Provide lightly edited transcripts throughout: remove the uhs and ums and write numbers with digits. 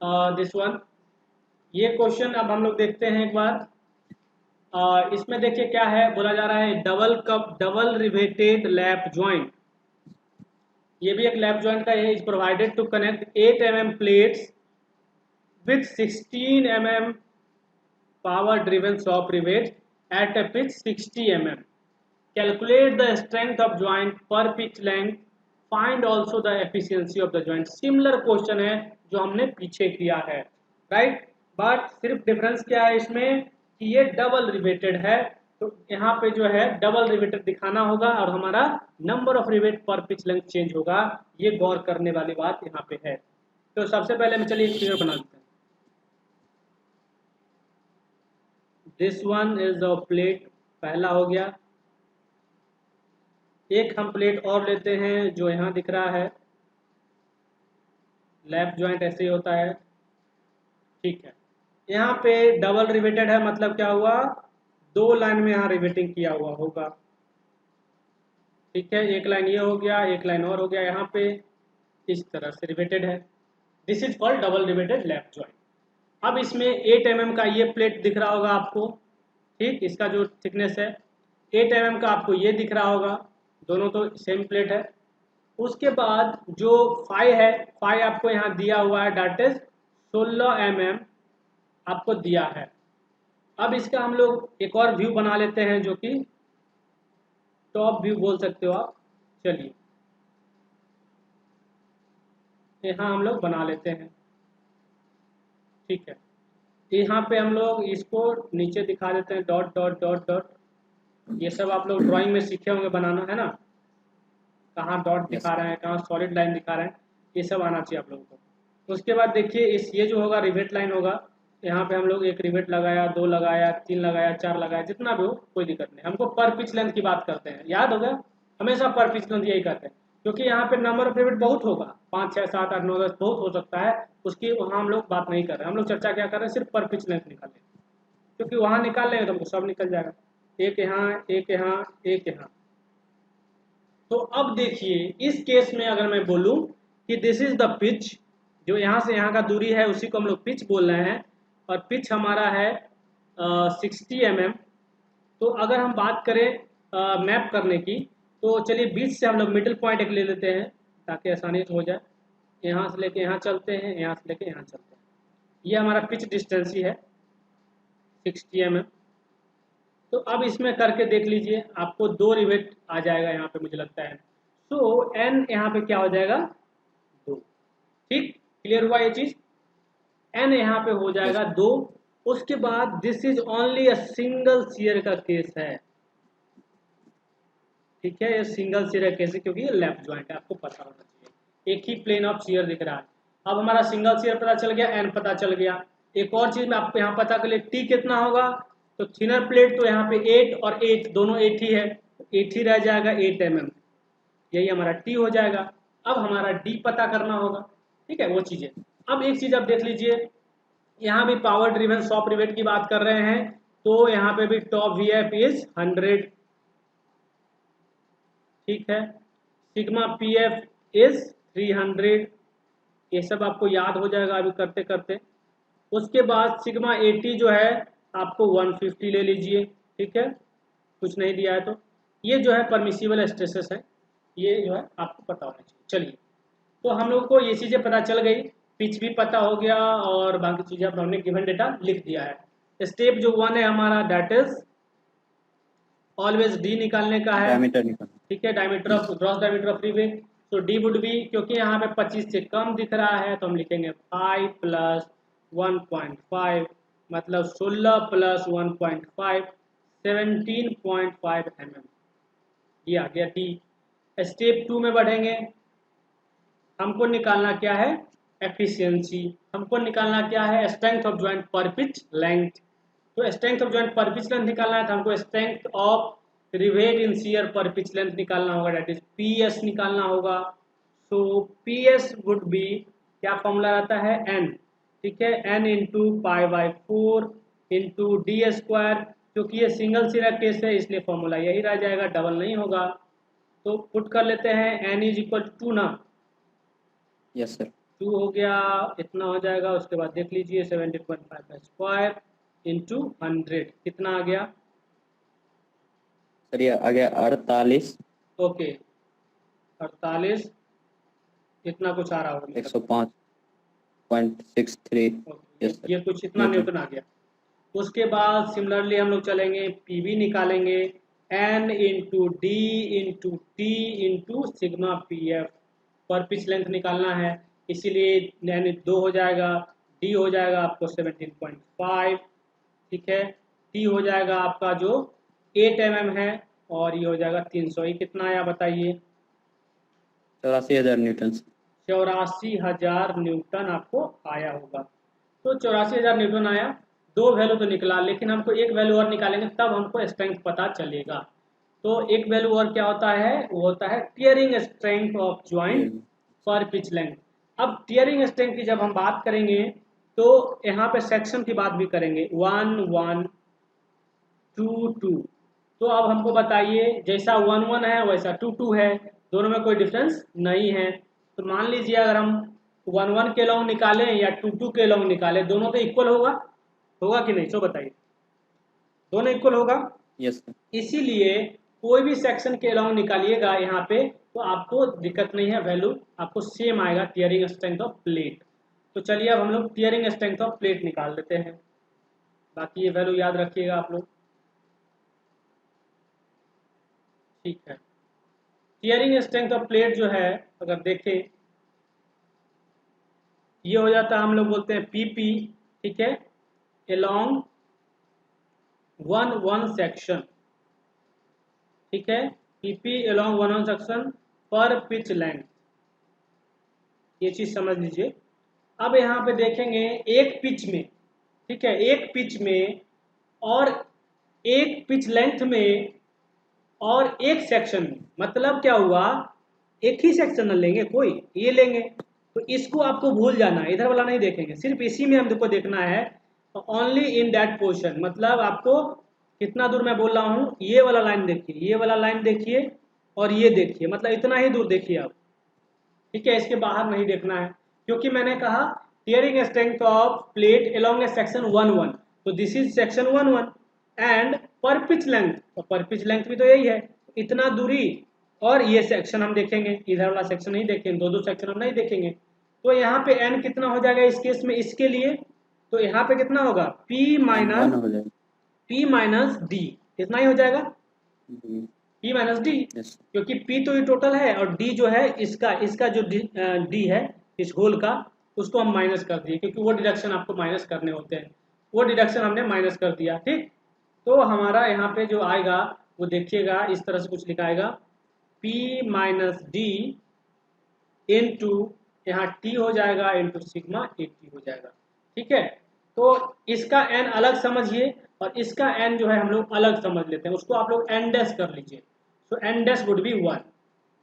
This one. ये question अब हम लोग देखते हैं एक बार। इसमें देखिए क्या है, बोला जा रहा है डबल रिवेटेड लैप ज्वाइंट। ये भी एक लैप ज्वाइंट का है। Is provided to connect 8 mm plates with 16 mm power driven shop rivet at a pitch 60 mm. Calculate the strength of joint per pitch length. Find also the efficiency of the joint. Similar question है जो हमने पीछे किया है, right? But सिर्फ difference क्या है इसमें कि ये डबल रिवेटेड है, तो यहाँ पे जो है डबल रिवेटेड दिखाना होगा और हमारा नंबर ऑफ रिवेट पर पिच लेंथ चेंज होगा। ये गौर करने वाली बात यहाँ पे है। तो सबसे पहले हम चलिए फिगर बना देते हैं। This one is the plate, पहला हो गया। एक हम प्लेट और लेते हैं जो यहाँ दिख रहा है। लैप जॉइंट ऐसे ही होता है, ठीक है। यहाँ पे डबल रिवेटेड है, मतलब क्या हुआ, दो लाइन में यहाँ रिवेटिंग किया हुआ होगा, ठीक है। एक लाइन ये हो गया, एक लाइन और हो गया, यहाँ पे इस तरह से रिवेटेड है। This is called double riveted lap joint. अब इसमें 8 mm का ये प्लेट दिख रहा होगा आपको, ठीक, इसका जो थिकनेस है 8 mm का आपको ये दिख रहा होगा, दोनों तो सेम प्लेट है। उसके बाद जो फाई है, फाई आपको यहाँ दिया हुआ है, डेट इज 16 mm आपको दिया है। अब इसका हम लोग एक और व्यू बना लेते हैं जो कि टॉप व्यू बोल सकते हो आप। चलिए यहाँ हम लोग बना लेते हैं, ठीक है। यहाँ पे हम लोग इसको नीचे दिखा देते हैं, डॉट डॉट डॉट डॉट। ये सब आप लोग ड्राइंग में सीखे होंगे बनाना, है ना, कहाँ डॉट दिखा रहे हैं, कहाँ सॉलिड लाइन दिखा रहे हैं, ये सब आना चाहिए आप लोगों को। उसके बाद देखिए इस ये जो होगा रिवेट लाइन होगा, यहाँ पे हम लोग एक रिवेट लगाया, दो लगाया, तीन लगाया, चार लगाया, जितना भी हो कोई दिक्कत नहीं। हमको पर पिच लेंथ की बात करते हैं, याद हो गया, हमेशा पर पिच लेंथ यही करते हैं, क्योंकि यहाँ पे नंबर ऑफ रिवेट बहुत होगा, 5 6 7 8 9 10 बहुत हो सकता है, उसकी वहाँ हम लोग बात नहीं कर रहे हैं। हम लोग चर्चा क्या कर रहे हैं, सिर्फ पर पिच लेंथ निकालें, क्योंकि वहाँ निकाल लेंगे तो हमको सब निकल जाएगा, एक यहाँ, एक यहाँ, एक यहाँ। तो अब देखिए इस केस में अगर मैं बोलूं कि दिस इज द पिच, जो यहाँ से यहाँ का दूरी है उसी को हम लोग पिच बोल रहे हैं, और पिच हमारा है 60 mm। तो अगर हम बात करें मैप करने की, तो चलिए बीच से हम लोग मिडिल पॉइंट एक ले लेते हैं ताकि आसानी से हो जाए। यहाँ से लेके यहाँ चलते हैं, यहाँ से लेके यहाँ चलते हैं, ये हमारा पिच डिस्टेंस ही है 60 mm। तो अब इसमें करके देख लीजिए, आपको दो रिवेट आ जाएगा यहाँ पे मुझे लगता है। सो एन यहाँ पे क्या हो जाएगा, दो, ठीक, क्लियर हुआ ये चीज, एन यहाँ पे हो जाएगा दो। उसके बाद this is only a single shear का केस है, ठीक है, ये सिंगल शियर केस है क्योंकि ये लेफ्ट ज्वाइंट है, आपको पता होना चाहिए, एक ही प्लेन ऑफ शियर दिख रहा है। अब हमारा सिंगल शियर पता चल गया, एन पता चल गया। एक और चीज मैं आपको यहाँ पता कर लिए, टी कितना होगा, तो थिनर प्लेट तो यहाँ पे 8 और 8 दोनों 8 ही है, 8 ही रह जाएगा, 8 mm, यही हमारा टी हो जाएगा। अब हमारा डी पता करना होगा, ठीक है, वो चीजें। अब एक चीज आप देख लीजिए, यहाँ भी पावर ड्रिवन शॉप रिवेट की बात कर रहे हैं, तो यहाँ पे भी टॉप वी एफ इज 100, ठीक है, सिग्मा पी एफ इज 300, ये सब आपको याद हो जाएगा अभी करते करते। उसके बाद सिग्मा 80 जो है आपको 150 ले लीजिए, ठीक है, कुछ नहीं दिया है तो ये जो है परमिसिबल स्ट्रेसेस है, ये जो है आपको पता होना चाहिए। चलिए, तो हम लोग को ये चीज़ें पता चल गई, पिच भी पता हो गया और बाकी चीज़ें हमने गिवन डेटा लिख दिया है। स्टेप जो 1 है हमारा, दैट इज ऑलवेज डी निकालने का है, ठीक है, diameter of gross diameter of freeway. तो डी वुड बी, क्योंकि यहाँ पे 25 से कम दिख रहा है तो हम लिखेंगे 5 + 1.5, मतलब 16 + 1.5, 17.5 mm, ये आ गया डी। स्टेप 2 में बढ़ेंगे, हमको निकालना क्या है, एफिशिएंसी, हमको निकालना क्या है, strength of joint per pitch length. तो strength of joint per pitch length निकालना है तो हमको strength of rivet in shear per pitch length निकालना होगा, दैट इज पीएस निकालना होगा। सो पीएस वुड बी, क्या फॉर्मूला रहता है, एन, ठीक है, n into π/4 into d square, क्योंकि ये सिंगल शियर केस है इसलिए फॉर्मूला यही रह जाएगा, डबल नहीं होगा। तो पुट कर लेते हैं, एन इज इक्वल टू ना, यस सर, 2 हो गया, इतना हो जाएगा। उसके बाद देख लीजिए 17.5 का स्क्वायर इंटू 100 कितना आ गया? सर ये आ गया 48। ओके 48 इतना कुछ आ रहा होगा। 105.63। Okay yes sir. ये कुछ इतना न्यूटन। न्यूटन आ गया। उसके बाद सिमिलरली हम लोग चलेंगे, पी निकालेंगे, n into d into T into sigma P f, per pitch length निकालना है, इसीलिए यानी 2 हो जाएगा, डी हो जाएगा आपको 17.5, ठीक है, टी हो जाएगा आपका जो 8 mm है, और ये हो जाएगा 300। ये कितना आया बताइए? 84,000 न्यूटन। 84,000 न्यूटन आपको आया होगा। तो 84,000 न्यूटन आया, दो वैल्यू तो निकला, लेकिन हमको एक वैल्यू और निकालेंगे तब हमको स्ट्रेंथ पता चलेगा। तो एक वैल्यू और क्या होता है? वो होता है टियरिंग स्ट्रेंथ ऑफ ज्वाइंट पर पिच लेंथ। अब टियरिंग स्ट्रेंथ की जब हम बात करेंगे तो यहाँ पे सेक्शन की बात भी करेंगे, 1 1 2 2। तो अब हमको बताइए, जैसा 1 1 है वैसा 2 2 है, दोनों में कोई डिफरेंस नहीं है। तो मान लीजिए अगर हम 1 1 के लॉन्ग निकालें या 2 2 के लॉन्ग निकालें, दोनों तो इक्वल होगा, होगा कि नहीं? सो बताइए, दोनों इक्वल होगा। Yes sir. इसीलिए कोई भी सेक्शन के लॉन्ग निकालिएगा यहाँ पे तो आपको दिक्कत नहीं है, वैल्यू आपको सेम आएगा टियरिंग स्ट्रेंथ ऑफ प्लेट। तो चलिए अब हम लोग टियरिंग स्ट्रेंथ ऑफ प्लेट निकाल देते हैं, बाकी ये वैल्यू याद रखिएगा आप लोग, ठीक है। टियरिंग स्ट्रेंथ ऑफ प्लेट जो है अगर देखें, ये हो जाता है, हम लोग बोलते हैं पीपी, ठीक है, अलोंग 1 1 सेक्शन, ठीक है, पीपी अलोंग 1 1 सेक्शन पर पिच लेंथ, ये चीज समझ लीजिए। अब यहाँ पे देखेंगे एक पिच में, ठीक है, एक पिच में और एक पिच लेंथ में और एक सेक्शन में, मतलब क्या हुआ, एक ही सेक्शन लेंगे कोई, ये लेंगे, तो इसको आपको भूल जाना है, इधर वाला नहीं देखेंगे, सिर्फ इसी में हमको देखना है, ओनली इन दैट पोर्शन। मतलब आपको कितना दूर मैं बोल रहा हूँ, ये वाला लाइन देखिए, ये वाला लाइन देखिए, और ये देखिए, मतलब इतना ही दूर देखिए आप, ठीक है, इसके बाहर नहीं देखना है, क्योंकि मैंने कहा tearing strength of plate along A section 1 1, तो दिस इज सेक्शन 1 1 एंड पर पिच लेंथ, तो पर पिच लेंथ भी तो यही है, इतना दूरी, और ये सेक्शन हम देखेंगे, इधर वाला सेक्शन नहीं देखेंगे, दो दो सेक्शन हम नहीं देखेंगे। तो यहाँ पे n कितना हो जाएगा इस केस में, इसके लिए तो यहाँ पे कितना होगा, p N1 माइनस हो जाएगा। d, इतना ही हो जाएगा, जी। p minus D, yes. क्योंकि p तो ये टोटल है और d जो है इसका इसका जो d है इस होल का, उसको हम माइनस कर दिए, क्योंकि वो डिडक्शन आपको माइनस करने होते हैं, वो डिडक्शन हमने माइनस कर दिया, ठीक। तो हमारा यहाँ पे जो आएगा वो देखिएगा इस तरह से कुछ लिखाएगा, p माइनस डी इंटू यहाँ t हो जाएगा इंटू सिग्मा 80 हो जाएगा, ठीक है। तो इसका n अलग समझिए और इसका n जो है हम लोग अलग समझ लेते हैं, उसको आप लोग n डैश कर लीजिए, तो n डैश वुड बी 1,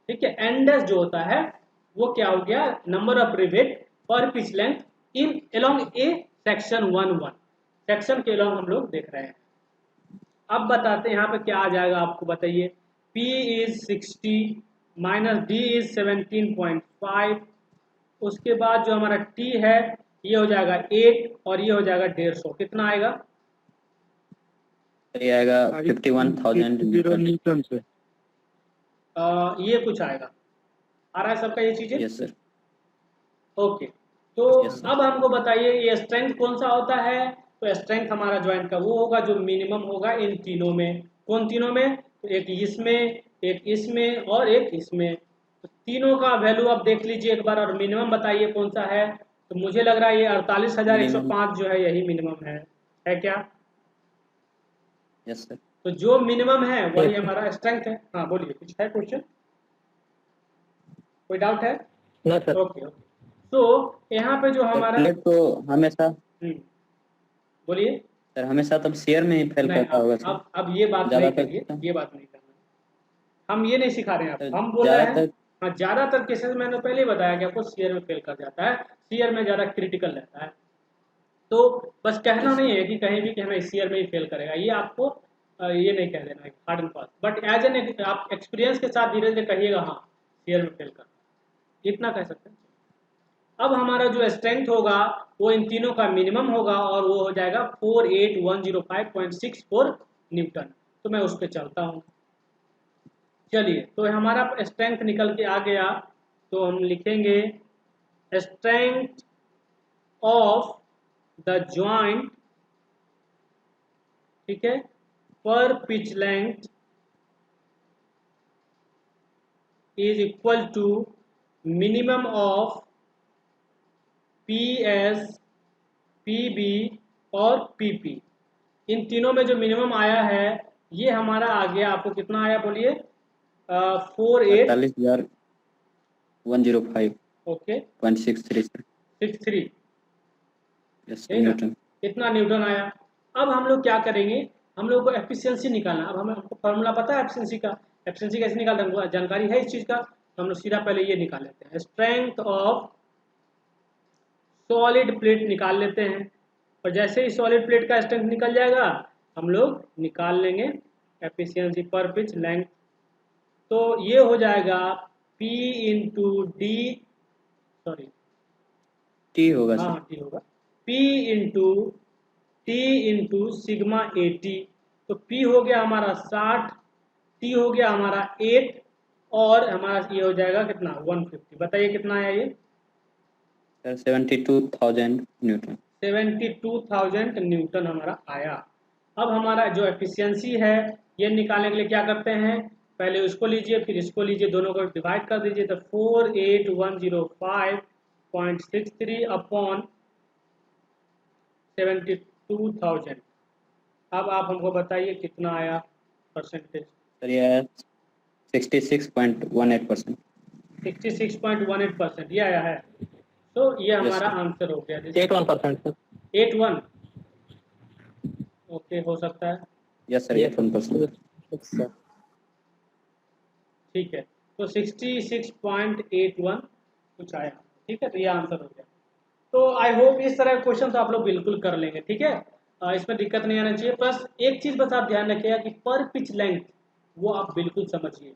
ठीक है। n डैश जो होता है वो क्या हो गया, नंबर ऑफ रिवेट पर pitch length in along A section 1 1, section के अलोंग हम लोग देख रहे हैं। अब बताते हैं यहाँ पे क्या आ जाएगा, आपको बताइए, P is 60 minus D is 17.5, उसके बाद जो हमारा T है ये हो जाएगा 8 और ये हो जाएगा 150, कितना आएगा? तो ये आएगा 51,000 न्यूटन से। ये कुछ आएगा, आ रहा है सबका ये चीजें? Yes sir. ओके। तो यस सर। अब हमको बताइए ये स्ट्रेंथ कौन सा होता है, तो स्ट्रेंथ हमारा ज्वाइंट का वो होगा जो मिनिमम होगा इन तीनों में, कौन तीनों में, तो एक इसमें, एक इसमें और एक इसमें, तो तीनों का वैल्यू आप देख लीजिए एक बार, और मिनिमम बताइए कौन सा है। तो मुझे लग रहा है ये 48,105 जो है यही मिनिमम है क्या? Yes sir. तो जो मिनिमम है वही हमारा स्ट्रेंथ है। हाँ बोलिए, कुछ है क्वेश्चन, कोई डाउट है? ना सर। Okay okay. तो यहाँ पे जो हमारा, प्लेट तो हमेशा, बोलिए। सर हमेशा तब शेयर में ही फेल नहीं करता होगा सर। अब ये बात नहीं ज्यादातर करिए, ये बात नहीं करना, हम ये नहीं सिखा रहे हैं तो आपको, हम बोल रहे हैं, ज्यादातर हाँ ज़्यादातर केसेस मैंने पहले ही बताया कि आपको सीयर में फेल कर जाता है, सीयर में ज़्यादा क्रिटिकल रहता है। तो बस कहना यस नहीं सर। है कि कहीं भी कि हमें सीयर में ही फेल करेगा, ये आपको ये नहीं कह देना है hard and fast, but as and आप एक्सपीरियंस के साथ धीरे धीरे कहिएगा हाँ सीयर में फेल कर, इतना कह सकते हैं। अब हमारा जो स्ट्रेंथ होगा वो इन तीनों का मिनिमम होगा और वो हो जाएगा 48105.64 न्यूटन। तो मैं उस पर चलता हूँ। चलिए, तो हमारा स्ट्रेंथ निकल के आ गया, तो हम लिखेंगे स्ट्रेंथ ऑफ द जॉइंट, ठीक है, per pitch length is equal to minimum of PS, PB और PP। इन तीनों में जो मिनिमम आया है ये हमारा आ गया, आपको कितना आया बोलिए? 48,105.63 ओके 63 yes, ठीक है, न्यूटन। इतना न्यूटन आया। अब हम लोग क्या करेंगे, हम लोग को एफिशिएंसी निकालना। अब हमें हमको फार्मूला पता है एफिशिएंसी का, एफिशिएंसी कैसे निकालते हैं जानकारी है इस चीज़ का, तो हम लोग सीधा पहले ये निकाल लेते हैं। स्ट्रेंथ ऑफ सॉलिड प्लेट निकाल लेते हैं, और जैसे ही सॉलिड प्लेट का स्ट्रेंथ निकल जाएगा हम लोग निकाल लेंगे एफिशिएंसी पर पिच लेंथ। तो ये हो जाएगा P into D, sorry T होगा हाँ सर। टी होगा, P into T into sigma A T. तो P हो गया हमारा 60, T हो गया हमारा 8, और हमारा ये हो जाएगा कितना 150। बताइए कितना आया ये? Sir 72,000 Newton. 72,000 न्यूटन हमारा आया। अब हमारा जो एफिशिएंसी है ये निकालने के लिए क्या करते हैं, पहले उसको लीजिए फिर इसको लीजिए, दोनों को डिवाइड कर दीजिए, तो 48105.63 अपॉन 72,000। अब आप हमको बताइए कितना आया परसेंटेज? सर ये 66.18%। 66.18% ये आया है। तो ये हमारा आंसर हो गया 81%। 81 ओके, हो सकता है। Yes sir 81%। ठीक है, तो 66.81 कुछ आया, ठीक है, तो ये आंसर हो गया। तो आई होप इस तरह के क्वेश्चन तो आप लोग बिल्कुल कर लेंगे, ठीक है, इसमें दिक्कत नहीं आना चाहिए। प्लस एक चीज़ बस आप ध्यान रखिएगा कि पर पिच लेंथ वो आप बिल्कुल समझिए,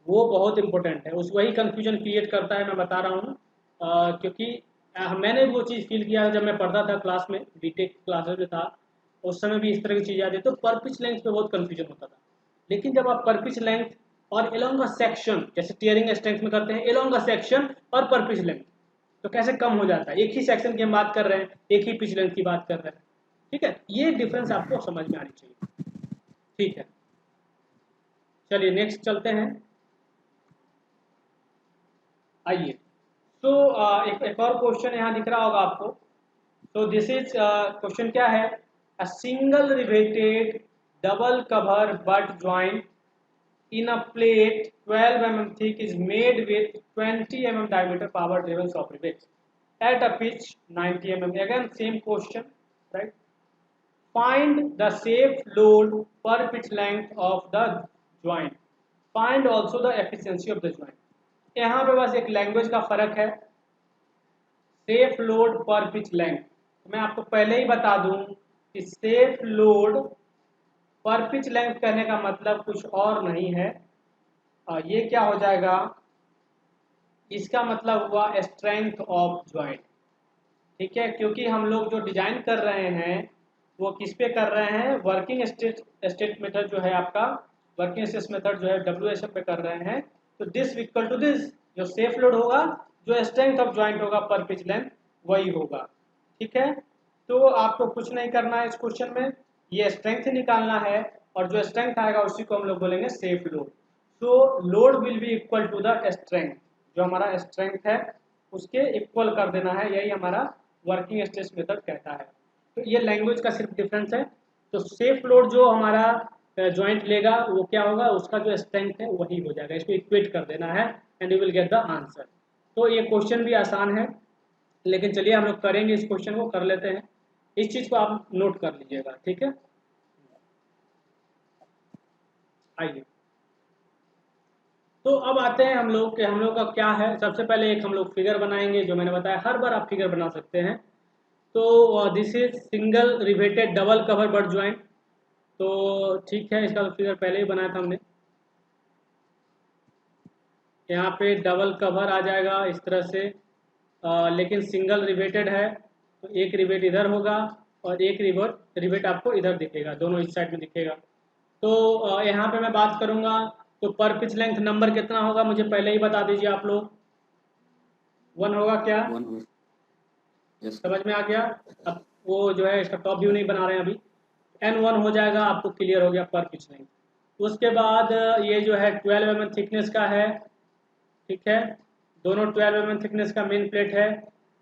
वो बहुत इंपॉर्टेंट है, उस वही कन्फ्यूजन क्रिएट करता है, मैं बता रहा हूँ। क्योंकि मैंने वो चीज़ फील किया जब मैं पढ़ता था क्लास में, बीटेक क्लासेस में था, उस समय भी इस तरह की चीज़ें आती, तो पर पिच लेंथ पे बहुत कन्फ्यूजन होता था। लेकिन जब आप पर पिच लेंथ और एलोंग अ सेक्शन, जैसे टीयरिंग स्ट्रेंथ में करते हैं एलोंग अ सेक्शन और पर पिच लेंथ, तो कैसे कम हो जाता है। एक ही सेक्शन की हम बात कर रहे हैं, एक ही पिच लेंथ की बात कर रहे हैं, ठीक है, ये डिफरेंस आपको समझ में आनी चाहिए, ठीक है। चलिए नेक्स्ट चलते हैं, आइए। तो एक और क्वेश्चन यहाँ दिख रहा होगा आपको। तो दिस इज क्वेश्चन क्या है, a single riveted double cover butt joint in a plate 12 mm thick is made with 20 mm diameter power driven soft rivets at a pitch 90 mm. Again same question, right? Find the safe load per pitch length of the joint. Find also the efficiency of the joint. यहाँ पे बस एक language का फर्क है, safe load पर pitch length. मैं आपको पहले ही बता दूं कि सेफ लोड पर पिच लेंथ कहने का मतलब कुछ और नहीं है, ये क्या हो जाएगा, इसका मतलब हुआ स्ट्रेंथ ऑफ जॉइंट, ठीक है। क्योंकि हम लोग जो डिजाइन कर रहे हैं वो किस पे कर रहे हैं, वर्किंग स्टेट मेथड जो है आपका, वर्किंग स्ट्रेस मेथड जो है WSM पे कर रहे हैं। तो दिस इक्वल टू दिस, जो सेफ लोड होगा, जो स्ट्रेंथ ऑफ जॉइंट होगा पर पिच लेंथ, वही होगा, ठीक है। तो आपको कुछ नहीं करना है इस क्वेश्चन में, ये स्ट्रेंथ निकालना है, और जो स्ट्रेंथ आएगा उसी को हम लोग बोलेंगे सेफ लोड। तो load will be equal to the strength, जो हमारा स्ट्रेंथ है उसके इक्वल कर देना है, यही हमारा वर्किंग स्ट्रेस मेथड कहता है। तो ये लैंग्वेज का सिर्फ डिफरेंस है। तो सेफ लोड जो हमारा जॉइंट लेगा वो क्या होगा, उसका जो स्ट्रेंथ है वही हो जाएगा, इसको इक्वेट कर देना है and you will get the answer. तो ये क्वेश्चन भी आसान है, लेकिन चलिए हम लोग करेंगे, इस क्वेश्चन को कर लेते हैं, इस चीज़ को आप नोट कर लीजिएगा, ठीक है। आइए, तो अब आते हैं हम लोग के, हम लोग का क्या है, सबसे पहले एक हम लोग फिगर बनाएंगे, जो मैंने बताया हर बार आप फिगर बना सकते हैं। तो this is single riveted double cover butt joint. तो ठीक है, इसका तो फिगर पहले ही बनाया था हमने। यहाँ पे डबल कवर आ जाएगा इस तरह से, लेकिन सिंगल रिवेटेड है, तो एक रिवेट इधर होगा और एक रिवेट आपको इधर दिखेगा, दोनों इस साइड में दिखेगा। तो यहाँ पे मैं बात करूँगा, तो पर पिच लेंथ नंबर कितना होगा मुझे पहले ही बता दीजिए आप लोग। 1 होगा क्या? 1 होगा। Yes sir. समझ में आ गया? अब वो जो है इसका टॉप व्यू नहीं बना रहे हैं अभी। N1 हो जाएगा, आपको क्लियर हो गया पर पिच लेंथ। उसके बाद ये जो है 12 mm थिकनेस का है, ठीक है, दोनों 12 mm थिकनेस का मेन प्लेट है।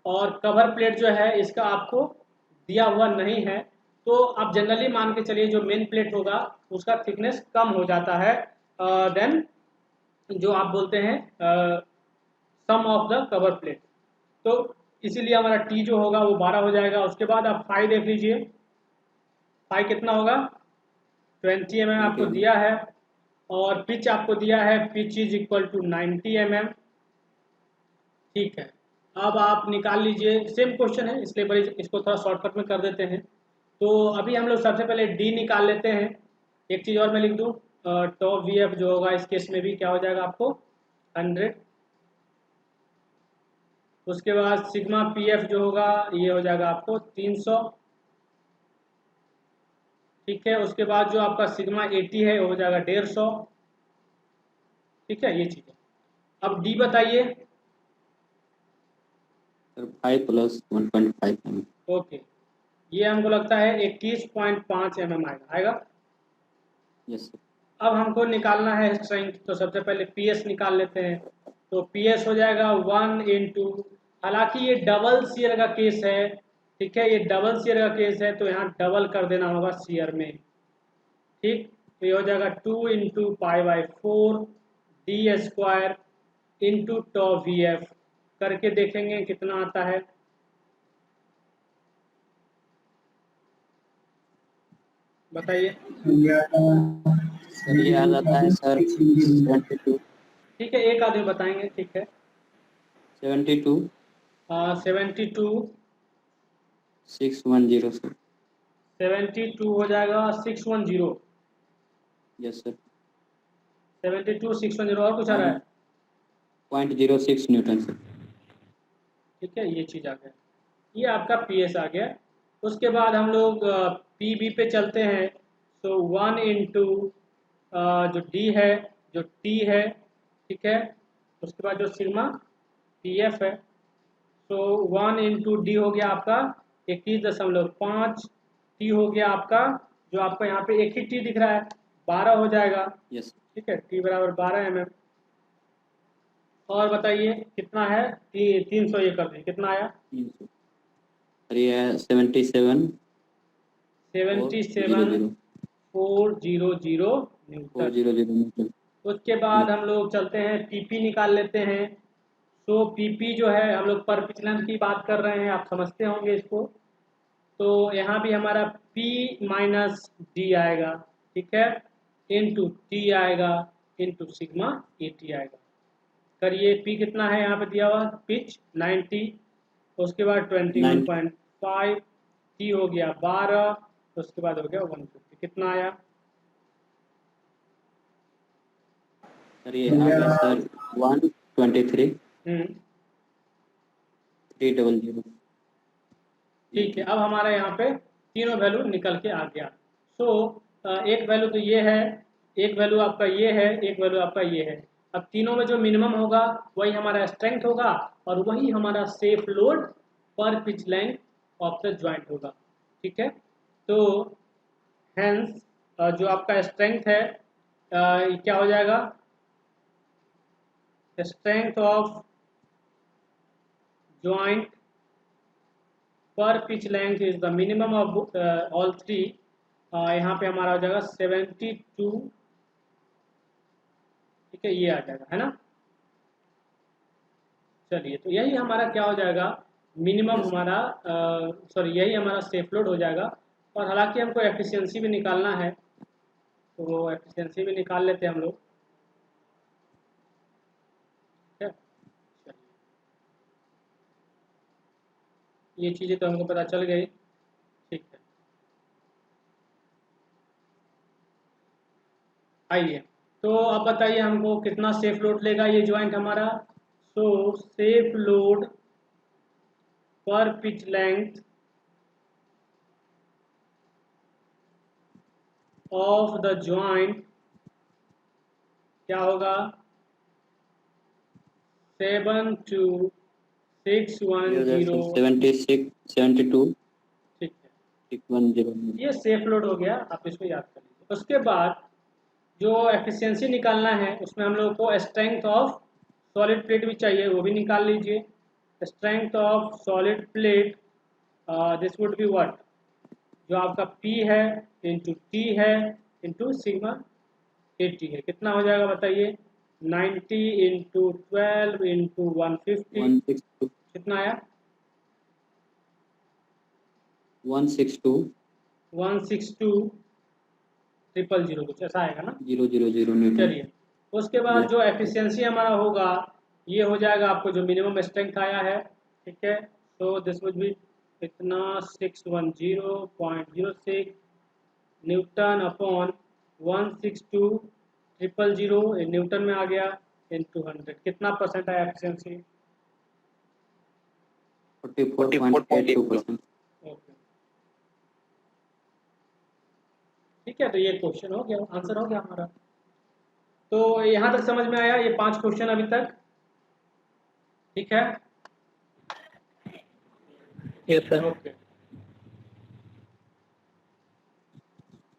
और कवर प्लेट जो है इसका आपको दिया हुआ नहीं है, तो आप जनरली मान के चलिए जो मेन प्लेट होगा उसका थिकनेस कम हो जाता है देन जो आप बोलते हैं सम ऑफ द कवर प्लेट। तो इसीलिए हमारा टी जो होगा वो 12 हो जाएगा। उसके बाद आप फाई देख लीजिए, फाई कितना होगा? 20 mm आपको 20 दिया है, और पिच आपको दिया है, pitch is equal to 90 mm, ठीक है। अब आप निकाल लीजिए, सेम क्वेश्चन है इसलिए बड़ी इसको थोड़ा शॉर्टकट में कर देते हैं। तो अभी हम लोग सबसे पहले डी निकाल लेते हैं। एक चीज़ और मैं लिख दूँ, टॉप वी एफ जो होगा इस केस में भी क्या हो जाएगा आपको 100। उसके बाद सिग्मा पी एफ जो होगा ये हो जाएगा आपको 300, ठीक है। उसके बाद जो आपका सिग्मा 80 है वो हो जाएगा 150, ठीक है, ये चीज़ है। अब डी बताइए। Sir 5 plus 1.5 mm। ओके, ये हमको लगता है 21.5 mm आएगा। Yes sir. अब हमको निकालना है स्ट्रेंथ, तो सबसे पहले पी एस निकाल लेते हैं। तो पी एस हो जाएगा 1 इंटू, हालांकि ये डबल सीयर का केस है, ठीक है, ये डबल सीयर का केस है तो यहाँ डबल कर देना होगा सीयर में, ठीक। तो ये हो जाएगा 2 into pi by 4 d square into tau v f, करके देखेंगे कितना आता है। बताइए। सर ये आ जाता है सर 72। ठीक है, एक आदमी बताएंगे, ठीक है। 72 72 610 सर। 72 हो जाएगा 610। Yes sir. 72 610 और कुछ आ रहा है? 1.06 न्यूटन सर। ठीक है, ये चीज़ आ गया, ये आपका पी एस आ गया। उसके बाद हम लोग पी बी पे चलते हैं। तो 1 इंटू जो डी है, जो टी है, ठीक है, उसके बाद जो सिग्मा पी एफ है, तो 1 इंटू डी हो गया आपका 21.5, टी हो गया आपका, जो आपका यहाँ पे एक ही टी दिख रहा है, 12 हो जाएगा, यस ठीक है, टी बराबर 12 mm। और बताइए कितना है? 300, ये कर दें, कितना आया? 300 सर। ये है 77 77 400 न्यूटन। 400 न्यूटन। उसके बाद हम लोग चलते हैं पीपी निकाल लेते हैं। तो पीपी जो है हम लोग पर पिच लेंथ की बात कर रहे हैं, आप समझते होंगे इसको। तो यहाँ भी हमारा P माइनस डी आएगा, ठीक है, इंटू टी आएगा इंटू सिग्मा एटी आएगा। करिए, P कितना है यहाँ पे दिया हुआ, पिच 90, उसके बाद 21.5, टी हो गया 12, उसके बाद हो गया 150, कितना आया? सर ये आ गया सर 123 हम्म, 300। ठीक है। अब हमारा यहाँ पे तीनों वैल्यू निकल के आ गया। सो एक वैल्यू तो ये है, एक वैल्यू आपका ये है, एक वैल्यू आपका ये है। अब तीनों में जो मिनिमम होगा वही हमारा स्ट्रेंथ होगा, और वही हमारा सेफ लोड पर pitch length of the joint होगा, ठीक है। तो हेंस जो आपका स्ट्रेंथ है ये क्या हो जाएगा? स्ट्रेंथ ऑफ ज्वाइंट पर pitch length is the minimum of all three. यहाँ पे हमारा हो जाएगा 72, ठीक है, ये आ जाएगा, है ना। चलिए, तो यही हमारा क्या हो जाएगा, मिनिमम हमारा, सॉरी, यही हमारा सेफ लोड हो जाएगा। और हालांकि हमको एफिशिएंसी भी निकालना है, तो वो एफिशिएंसी भी निकाल लेते हैं हम लोग, ठीक है। चलिए, ये चीज़ें तो हमको पता चल गई, ठीक है। आइए, तो अब बताइए हमको कितना सेफ लोड लेगा ये ज्वाइंट हमारा। सो सेफ लोड पर pitch length of the joint क्या होगा 7 to 610। 76 72 ठीक है, 610। ये सेफ लोड हो गया, आप इसको याद कर लीजिए। उसके बाद जो एफिशिएंसी निकालना है उसमें हम लोग को स्ट्रेंथ ऑफ सॉलिड प्लेट भी चाहिए, वो भी निकाल लीजिए। Strength of solid plate this would be what, जो आपका P है इंटू T है इंटू सिग्मा 80 है, कितना हो जाएगा बताइए 90 इंटू 12 इंटू 150 162 कितना आया 162 162 000 कुछ ऐसा आएगा ना। 000 न्यूटन। चलिए उसके बाद जो एफिशिएंसी हमारा होगा ये हो जाएगा आपको जो मिनिमम स्ट्रेंथ आया है, ठीक है। तो दिस वुड बी इतना 610.06 न्यूटन अपॉन 162,000 न्यूटन में आ गया इंटू 100, कितना परसेंट आया एफिशिएंसी 44.82%। ओके ठीक है, तो ये क्वेश्चन हो गया, आंसर हो गया हमारा। तो यहाँ तक समझ में आया ये 5 क्वेश्चन अभी तक, ठीक है। Yes sir. ओके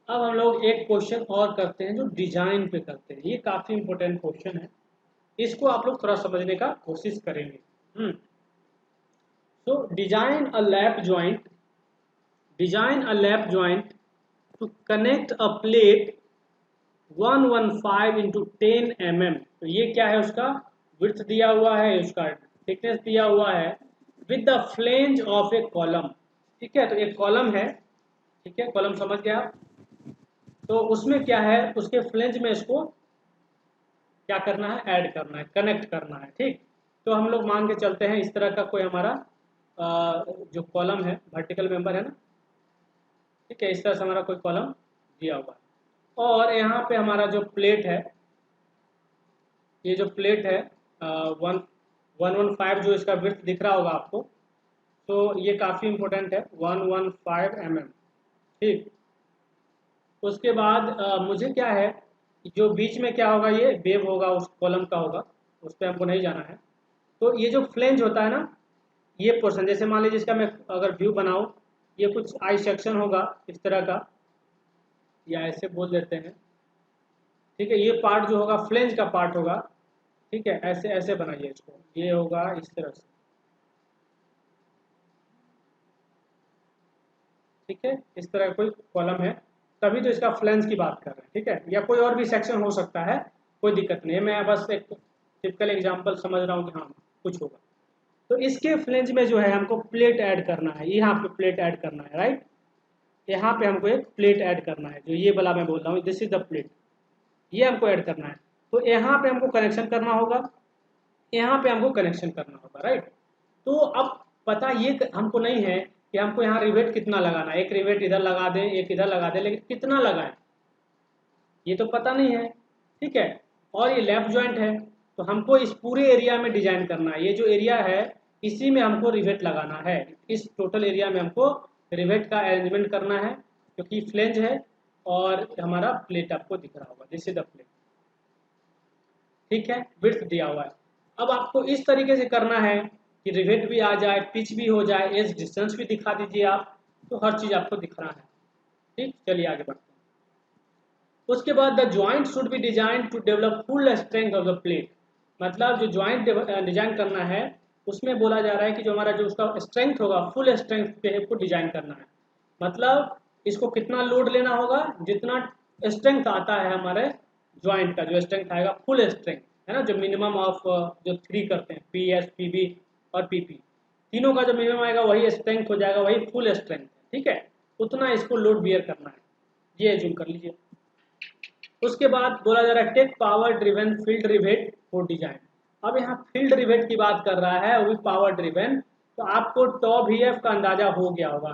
अब हम लोग एक क्वेश्चन और करते हैं जो डिजाइन पे करते हैं, ये काफी इंपॉर्टेंट क्वेश्चन है, इसको आप लोग थोड़ा समझने का कोशिश करेंगे। तो design a lap joint, design a lap joint to connect a plate 115 into 10 mm। तो ये क्या है, उसका विड्थ दिया हुआ है, उसका थिकनेस दिया हुआ है, with the flange of A column. ठीक है, तो एक कॉलम है, ठीक है, कॉलम समझ गया। तो उसमें क्या है, उसके फ्लेंज में इसको क्या करना है, ऐड करना है, कनेक्ट करना है। ठीक, तो हम लोग मान के चलते हैं इस तरह का कोई हमारा जो कॉलम है, वर्टिकल मेंबर है ना, ठीक है, इस तरह से हमारा कोई कॉलम दिया हुआ है, और यहाँ पे हमारा जो प्लेट है, ये जो प्लेट है 115 जो इसका विड्थ दिख रहा होगा आपको, तो ये काफ़ी इंपॉर्टेंट है 115 mm। ठीक, उसके बाद मुझे क्या है, जो बीच में क्या होगा, ये वेव होगा, उस कॉलम का होगा, उस पर हमको नहीं जाना है। तो ये जो फ्लेंज होता है ना, ये पोर्शन, जैसे मान लीजिए इसका मैं अगर व्यू बनाऊं, ये कुछ आई सेक्शन होगा इस तरह का, या ऐसे बोल देते हैं, ठीक है, ये पार्ट जो होगा फ्लेंज का पार्ट होगा, ठीक है, ऐसे ऐसे बनाइए इसको, ये होगा इस तरह से, ठीक है, इस तरह का कोई कॉलम है, तभी तो इसका फ्लेंज की बात कर रहे हैं, ठीक है, या कोई और भी सेक्शन हो सकता है, कोई दिक्कत नहीं है, मैं बस एक टिपिकल एग्जांपल समझ रहा हूँ कि हाँ कुछ होगा। तो इसके फ्लेंज में जो है हमको प्लेट ऐड करना है, यहाँ पे प्लेट ऐड करना है, राइट, यहाँ पे हमको एक प्लेट ऐड करना है, जो ये वाला मैं बोल रहा हूँ, दिस इज द प्लेट, ये हमको ऐड करना है। तो यहाँ पे हमको कनेक्शन करना होगा, यहाँ पे हमको कनेक्शन करना होगा, राइट। तो अब पता ये हमको नहीं है कि हमको यहाँ रिवेट कितना लगाना है, एक रिवेट इधर लगा दें, एक इधर लगा दें, लेकिन कितना लगाएं ये तो पता नहीं है, ठीक है। और ये लेफ्ट जॉइंट है, तो हमको इस पूरे एरिया में डिजाइन करना है, ये जो एरिया है इसी में हमको रिवेट लगाना है, इस टोटल एरिया में हमको रिवेट का अरेंजमेंट करना है, क्योंकि फ्लेंज है और हमारा प्लेट आपको दिख रहा होगा, दिस इज द प्लेट, ठीक है, विड्थ दिया हुआ है। अब आपको इस तरीके से करना है कि रिवेट भी आ जाए, पिच भी हो जाए, एज डिस्टेंस भी दिखा दीजिए आप, तो हर चीज आपको दिखना है। ठीक, चलिए आगे बढ़ते हैं। उसके बाद the joint should be design to develop full strength of the plate, मतलब जो ज्वाइंट डिजाइन करना है उसमें बोला जा रहा है कि जो हमारा जो उसका स्ट्रेंथ होगा, फुल स्ट्रेंथ पे को डिजाइन करना है, मतलब इसको कितना लोड लेना होगा, जितना स्ट्रेंथ आता है हमारे ज्वाइंट का, जो स्ट्रेंथ आएगा फुल स्ट्रेंथ है ना, जो मिनिमम ऑफ जो 3 करते हैं, पी एस पी बी और पी पी, तीनों का जो मिनिमम आएगा वही स्ट्रेंथ हो जाएगा, वही फुल स्ट्रेंथ है, ठीक है, उतना इसको लोड बियर करना है, ये एज्यूम कर लीजिए। उसके बाद बोला जा रहा है take power driven field rivet for design. अब यहाँ फील्ड रिवेट की बात कर रहा है, वो भी पावर ड्रिवन, तो आपको टॉ वी एफ का अंदाजा हो गया होगा।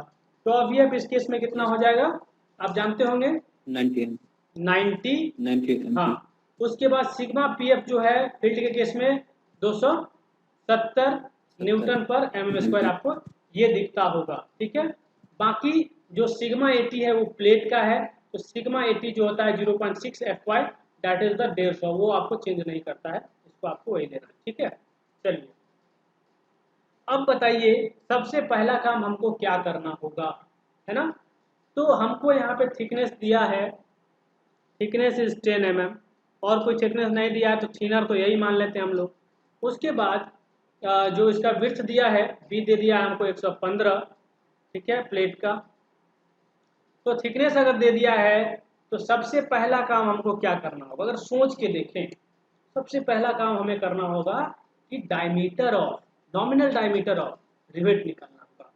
टॉ वी एफ इस केस में कितना हो जाएगा आप जानते होंगे, 90। हाँ, उसके बाद सिग्मा पी एफ जो है फील्ड के केस में 270 न्यूटन पर mm² आपको ये दिखता होगा, ठीक है। बाकी जो सिग्मा 80 है वो प्लेट का है, तो सिग्मा 80 जो होता है 0.6 FY, दैट इज द 150, वो आपको चेंज नहीं करता है, इसको आपको वही लेना है, ठीक है। चलिए अब बताइए सबसे पहला काम हमको क्या करना होगा, है ना। तो हमको यहाँ पे थिकनेस दिया है, थिकनेस इज 10 mm, और कोई थिकनेस नहीं दिया है तो थिनर तो यही मान लेते हैं हम लोग। उसके बाद जो इसका विड्थ दिया है बी दे दिया है हमको 115, ठीक है, प्लेट का। तो थिकनेस अगर दे दिया है तो सबसे पहला काम हमको क्या करना होगा, अगर सोच के देखें, सबसे पहला काम हमें करना होगा कि diameter of, nominal diameter of rivet निकालना होगा।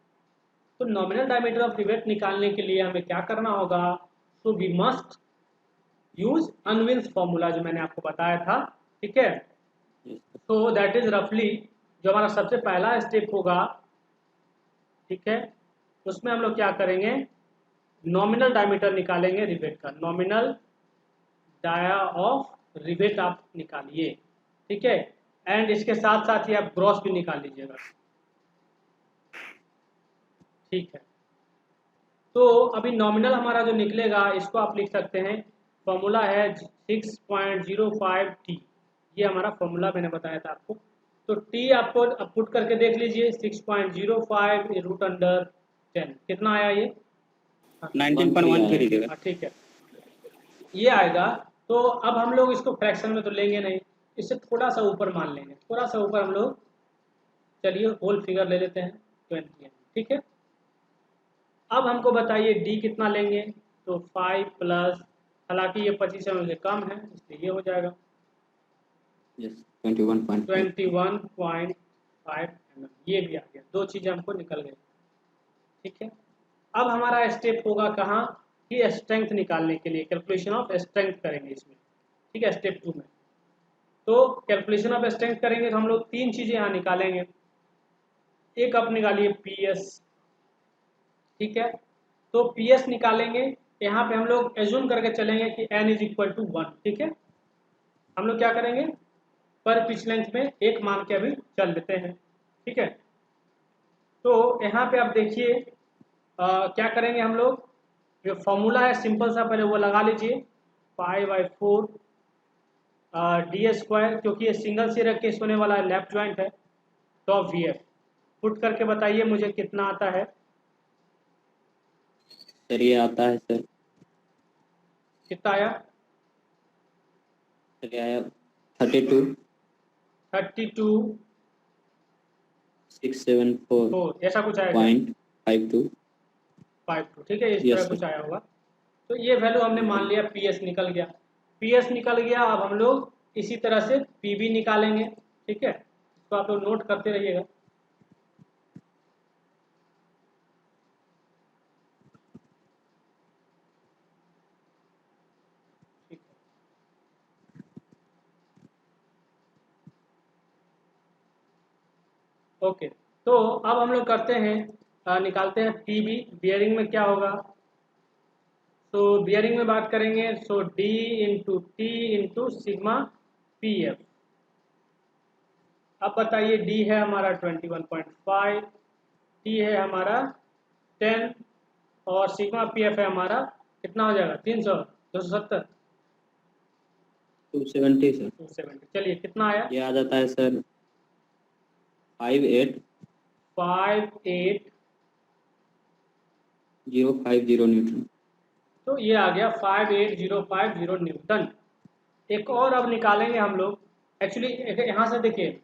तो नॉमिनल डायमीटर ऑफ रिवेट निकालने के लिए हमें क्या करना होगा, तो वी मस्ट यूज अनविन्स फॉर्मूला जो मैंने आपको बताया था, ठीक है। तो दैट इज रफली जो हमारा सबसे पहला स्टेप होगा, ठीक है, उसमें हम लोग क्या करेंगे, नॉमिनल डायमीटर निकालेंगे रिवेट का, नॉमिनल डाया ऑफ रिवेट आप निकालिए, ठीक है। एंड इसके साथ साथ ही आप ग्रॉस भी निकाल लीजिएगा, ठीक है। तो अभी नॉमिनल हमारा जो निकलेगा इसको आप लिख सकते हैं, फॉर्मूला है 6.05 T, ये हमारा फॉर्मूला मैंने बताया था आपको। तो T आपको अब पुट करके देख लीजिए, 6.05 रूट अंडर 10 कितना आया ये, 19.13 ठीक है, ये आएगा। तो अब हम लोग इसको फ्रैक्शन में तो लेंगे नहीं, इससे थोड़ा सा ऊपर मान लेंगे, थोड़ा सा ऊपर हम लोग, चलिए होल फिगर ले लेते हैं 20, ठीक है। अब हमको बताइए डी कितना लेंगे, तो 5 प्लस, हालांकि ये 25 mm से कम है इसलिए ये हो जाएगा yes 21.5 21.5 mm, ये भी आ गया, दो चीज़ें हमको निकल गई, ठीक है। अब हमारा स्टेप होगा कहाँ, कि स्ट्रेंथ निकालने के लिए कैलकुलेशन ऑफ स्ट्रेंथ करेंगे इसमें, ठीक है, स्टेप 2 में। तो कैलकुलेशन ऑफ स्ट्रेंथ करेंगे तो हम लोग तीन चीज़ें यहाँ निकालेंगे, एक आप निकालिए पी एस, ठीक है। तो पी एस निकालेंगे, यहाँ पे हम लोग एज्यूम करके चलेंगे कि n इज इक्वल टू 1, ठीक है। हम लोग क्या करेंगे, पर पिच लेंथ में एक मान के अभी चल लेते हैं, ठीक है। तो यहाँ पे आप देखिए क्या करेंगे हम लोग, जो फॉर्मूला है सिंपल सा पहले वो लगा लीजिए, 5/4 डी स्क्वायर, क्योंकि ये सिंगल सिर केस होने वाला है, लेफ्ट ज्वाइंट है, तो वी एफ पुट करके बताइए मुझे कितना आता है। सर ये आता है सर, कितना आया, सर ये आया 32 674 ऐसा कुछ आएगा, पॉइंट 52, 52, ठीक है, इस Yes, तरह sir. कुछ आया होगा। तो ये वैल्यू हमने मान लिया, पी एस निकल गया, पी एस निकल गया। अब हम लोग इसी तरह से पी बी निकालेंगे, ठीक है, तो आप लोग नोट करते रहिएगा। ठीक है, ओके। तो अब हम लोग करते हैं निकालते हैं पी बी, बियरिंग में क्या होगा, तो बियरिंग में बात करेंगे, so d into T into sigma P f. अब बताइए डी है हमारा 21.5, टी है हमारा 10, और सिग्मा पी एफ है हमारा कितना हो जाएगा, 300, 270, 270 सर, 270, चलिए कितना आया, ये आ जाता है सर 58 050 न्यूटन। तो ये आ गया 58050 न्यूटन। एक और अब निकालेंगे हम लोग, एक्चुअली यहाँ से देखिए,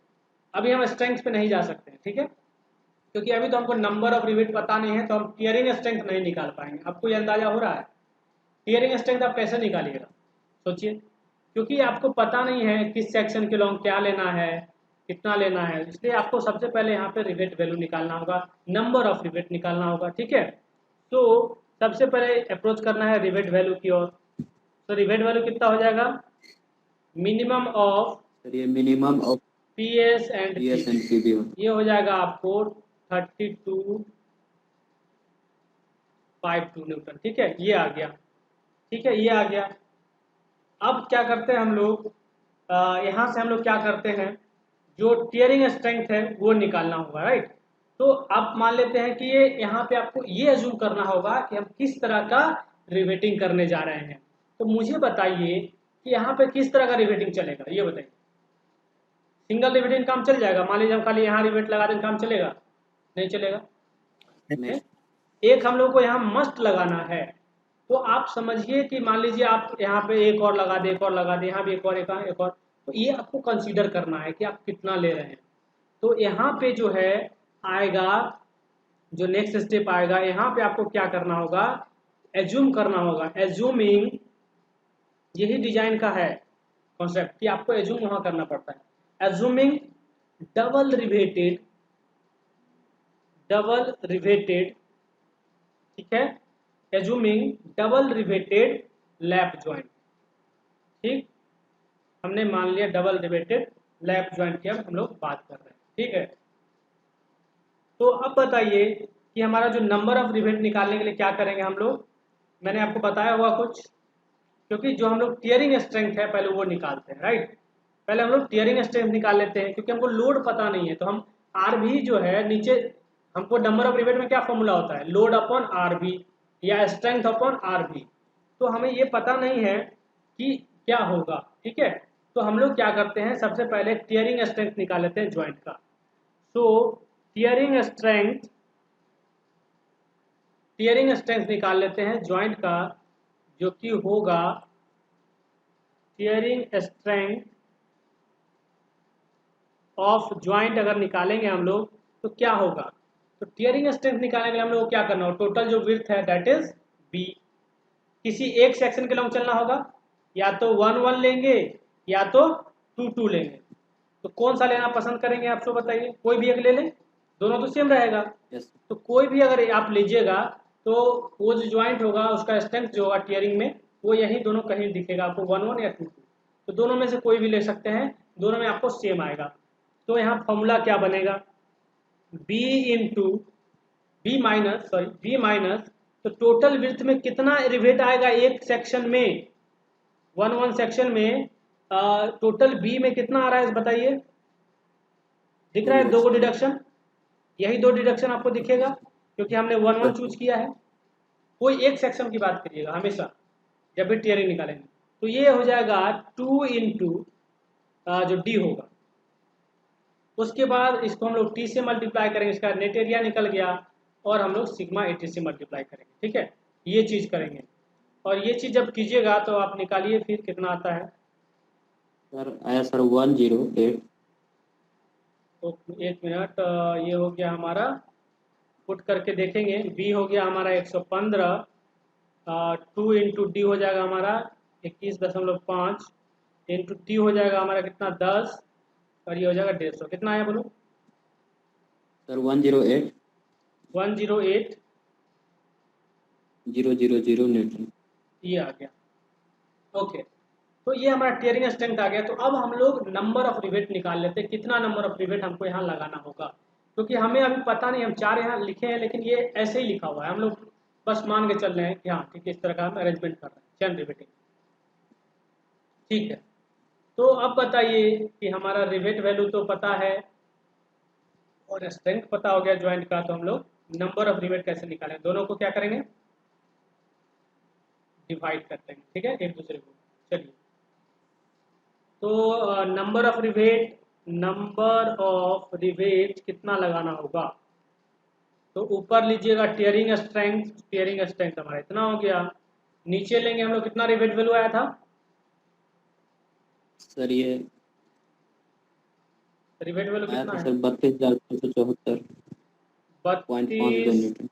अभी हम स्ट्रेंथ पे नहीं जा सकते हैं, ठीक है, क्योंकि अभी तो हमको नंबर ऑफ रिवेट पता नहीं है, तो हम टीयरिंग स्ट्रेंथ नहीं निकाल पाएंगे। आपको ये अंदाजा हो रहा है टीयरिंग स्ट्रेंथ आप कैसे निकालिएगा, सोचिए, क्योंकि आपको पता नहीं है किस सेक्शन के लॉन्ग क्या लेना है, कितना लेना है, इसलिए आपको सबसे पहले यहाँ पे रिवेट वैल्यू निकालना होगा, नंबर ऑफ रिवेट निकालना होगा, ठीक है। तो सबसे पहले अप्रोच करना है रिवेट वैल्यू की ओर। तो रिवेट वैल्यू कितना हो जाएगा, मिनिमम ऑफ सर ये minimum of P S and PS and PB हो, ये हो जाएगा आपको 32.52 न्यूटन, ठीक है, ये आ गया, ठीक है, ये आ गया। अब क्या करते हैं हम लोग, यहाँ से हम लोग क्या करते हैं, जो टीयरिंग स्ट्रेंथ है वो निकालना होगा, राइट। तो आप मान लेते हैं कि ये यहाँ पे आपको ये अज्यूम करना होगा कि हम किस तरह का रिवेटिंग करने जा रहे हैं। तो मुझे बताइए कि यहाँ पे किस तरह का रिवेटिंग चलेगा, ये बताइए। सिंगल रिवेटिंग काम चल जाएगा? मान लीजिए हम खाली यहाँ रिवेट लगा दें, काम चलेगा? नहीं चलेगा। नहीं एक हम लोग को यहाँ मस्ट लगाना है। तो आप समझिए कि मान लीजिए आप यहाँ पे एक और लगा दे, एक और लगा दे, यहाँ भी एक और, एक और, तो ये आपको कंसीडर करना है कि आप कितना ले रहे हैं। तो यहाँ पे जो है आएगा, जो नेक्स्ट स्टेप आएगा, यहाँ पे आपको क्या करना होगा, एज्यूम करना होगा। एज्यूमिंग, यही डिजाइन का है कॉन्सेप्ट कि आपको एज्यूम वहां करना पड़ता है। एज्यूमिंग डबल रिवेटेड, ठीक है, assuming double riveted lap joint. ठीक, हमने मान लिया डबल रिवेटेड लैप ज्वाइंट की अब हम लोग बात कर रहे हैं। ठीक है, तो अब बताइए कि हमारा जो नंबर ऑफ रिवेट निकालने के लिए क्या करेंगे हम लोग। मैंने आपको बताया हुआ कुछ, क्योंकि जो हम लोग टीयरिंग स्ट्रेंथ है पहले वो निकालते हैं, राइट। पहले हम लोग टीयरिंग स्ट्रेंथ निकाल लेते हैं, क्योंकि हमको लोड पता नहीं है। तो हम आर भी जो है नीचे, हमको नंबर ऑफ रिवेट में क्या फॉर्मूला होता है, लोड अपॉन आर बी या स्ट्रेंथ अपॉन आर बी। तो हमें ये पता नहीं है कि क्या होगा। ठीक है, तो हम लोग क्या करते हैं, सबसे पहले टीयरिंग स्ट्रेंथ निकाल लेते हैं ज्वाइंट का। तो टीयरिंग स्ट्रेंथ निकाल लेते हैं ज्वाइंट का, जो कि होगा टीयरिंग स्ट्रेंथ ऑफ ज्वाइंट। अगर निकालेंगे हम लोग तो क्या होगा, तो टीयरिंग स्ट्रेंथ निकालने के लिए हम लोग को क्या करना होगा, टोटल जो विड्थ है दैट इज बी। किसी एक सेक्शन के लॉन्ग चलना होगा, या तो 1 1 लेंगे या तो 2 2 लेंगे। तो कौन सा लेना पसंद करेंगे आप सब बताइए, कोई भी एक ले लें, दोनों तो सेम रहेगा। तो कोई भी अगर आप लीजिएगा तो वो जो ज्वाइंट होगा उसका स्ट्रेंथ जो होगा टीयरिंग में, वो यही दोनों कहीं दिखेगा आपको, 1 1 या 2 2। तो दोनों में से कोई भी ले सकते हैं, दोनों में आपको सेम आएगा। तो यहाँ फॉर्मूला क्या बनेगा, बी इंटू बी माइनस, तो टोटल विड्थ में कितना रिवेट आएगा एक सेक्शन में, 1 1 सेक्शन में टोटल बी में कितना आ रहा है बताइए। दिख रहा है दो डिडक्शन, यही दो डिडक्शन आपको दिखेगा क्योंकि हमने 1 1 चूज किया है। कोई एक सेक्शन की बात करिएगा हमेशा जब भी टीयरिंग निकालेंगे। तो ये हो जाएगा 2 इंटू जो डी होगा, उसके बाद इसको हम लोग टी से मल्टीप्लाई करेंगे, इसका नेट एरिया निकल गया, और हम लोग सिग्मा 80 से मल्टीप्लाई करेंगे। ठीक है, ये चीज़ करेंगे, और ये चीज़ जब कीजिएगा तो आप निकालिए फिर कितना आता है। सर आया सर 108। तो एक मिनट, ये हो गया हमारा, पुट करके देखेंगे। बी हो गया हमारा 115, 2 इंटू डी हो जाएगा हमारा 21.5, इंटू टी हो जाएगा हमारा कितना 10, और ये हो जाएगा 150। कितना आया बोलो सर 108 108 000 न्यूटन। ये आ गया। ओके, तो ये हमारा टीयरिंग स्ट्रेंथ आ गया। तो अब हम लोग नंबर ऑफ रिवेट निकाल लेते हैं, कितना नंबर ऑफ रिवेट हमको यहाँ लगाना होगा, क्योंकि हमें अभी पता नहीं। हम 4 यहाँ लिखे हैं लेकिन ये ऐसे ही लिखा हुआ है, हम लोग बस मान के चल रहे हैं कि हाँ ठीक है, इस तरह का हम अरेंजमेंट कर रहे हैं, चैन रिवेटिंग। ठीक है, तो अब बताइए कि हमारा रिवेट वैल्यू तो पता है और स्ट्रेंथ पता हो गया ज्वाइंट का, तो हम लोग नंबर ऑफ रिवेट कैसे निकालें, दोनों को क्या करेंगे, डिवाइड करते हैं। ठीक है, एक दूसरे को। चलिए, तो नंबर ऑफ रिवेट कितना लगाना होगा, तो ऊपर लीजिएगा टीयरिंग स्ट्रेंथ हमारा इतना हो गया। नीचे लेंगे हम लोग, कितना रिवेट वैल्यू आया था सर ये रिवेट वैल्यू आया कितना था है, सर 32,574 न्यूटन।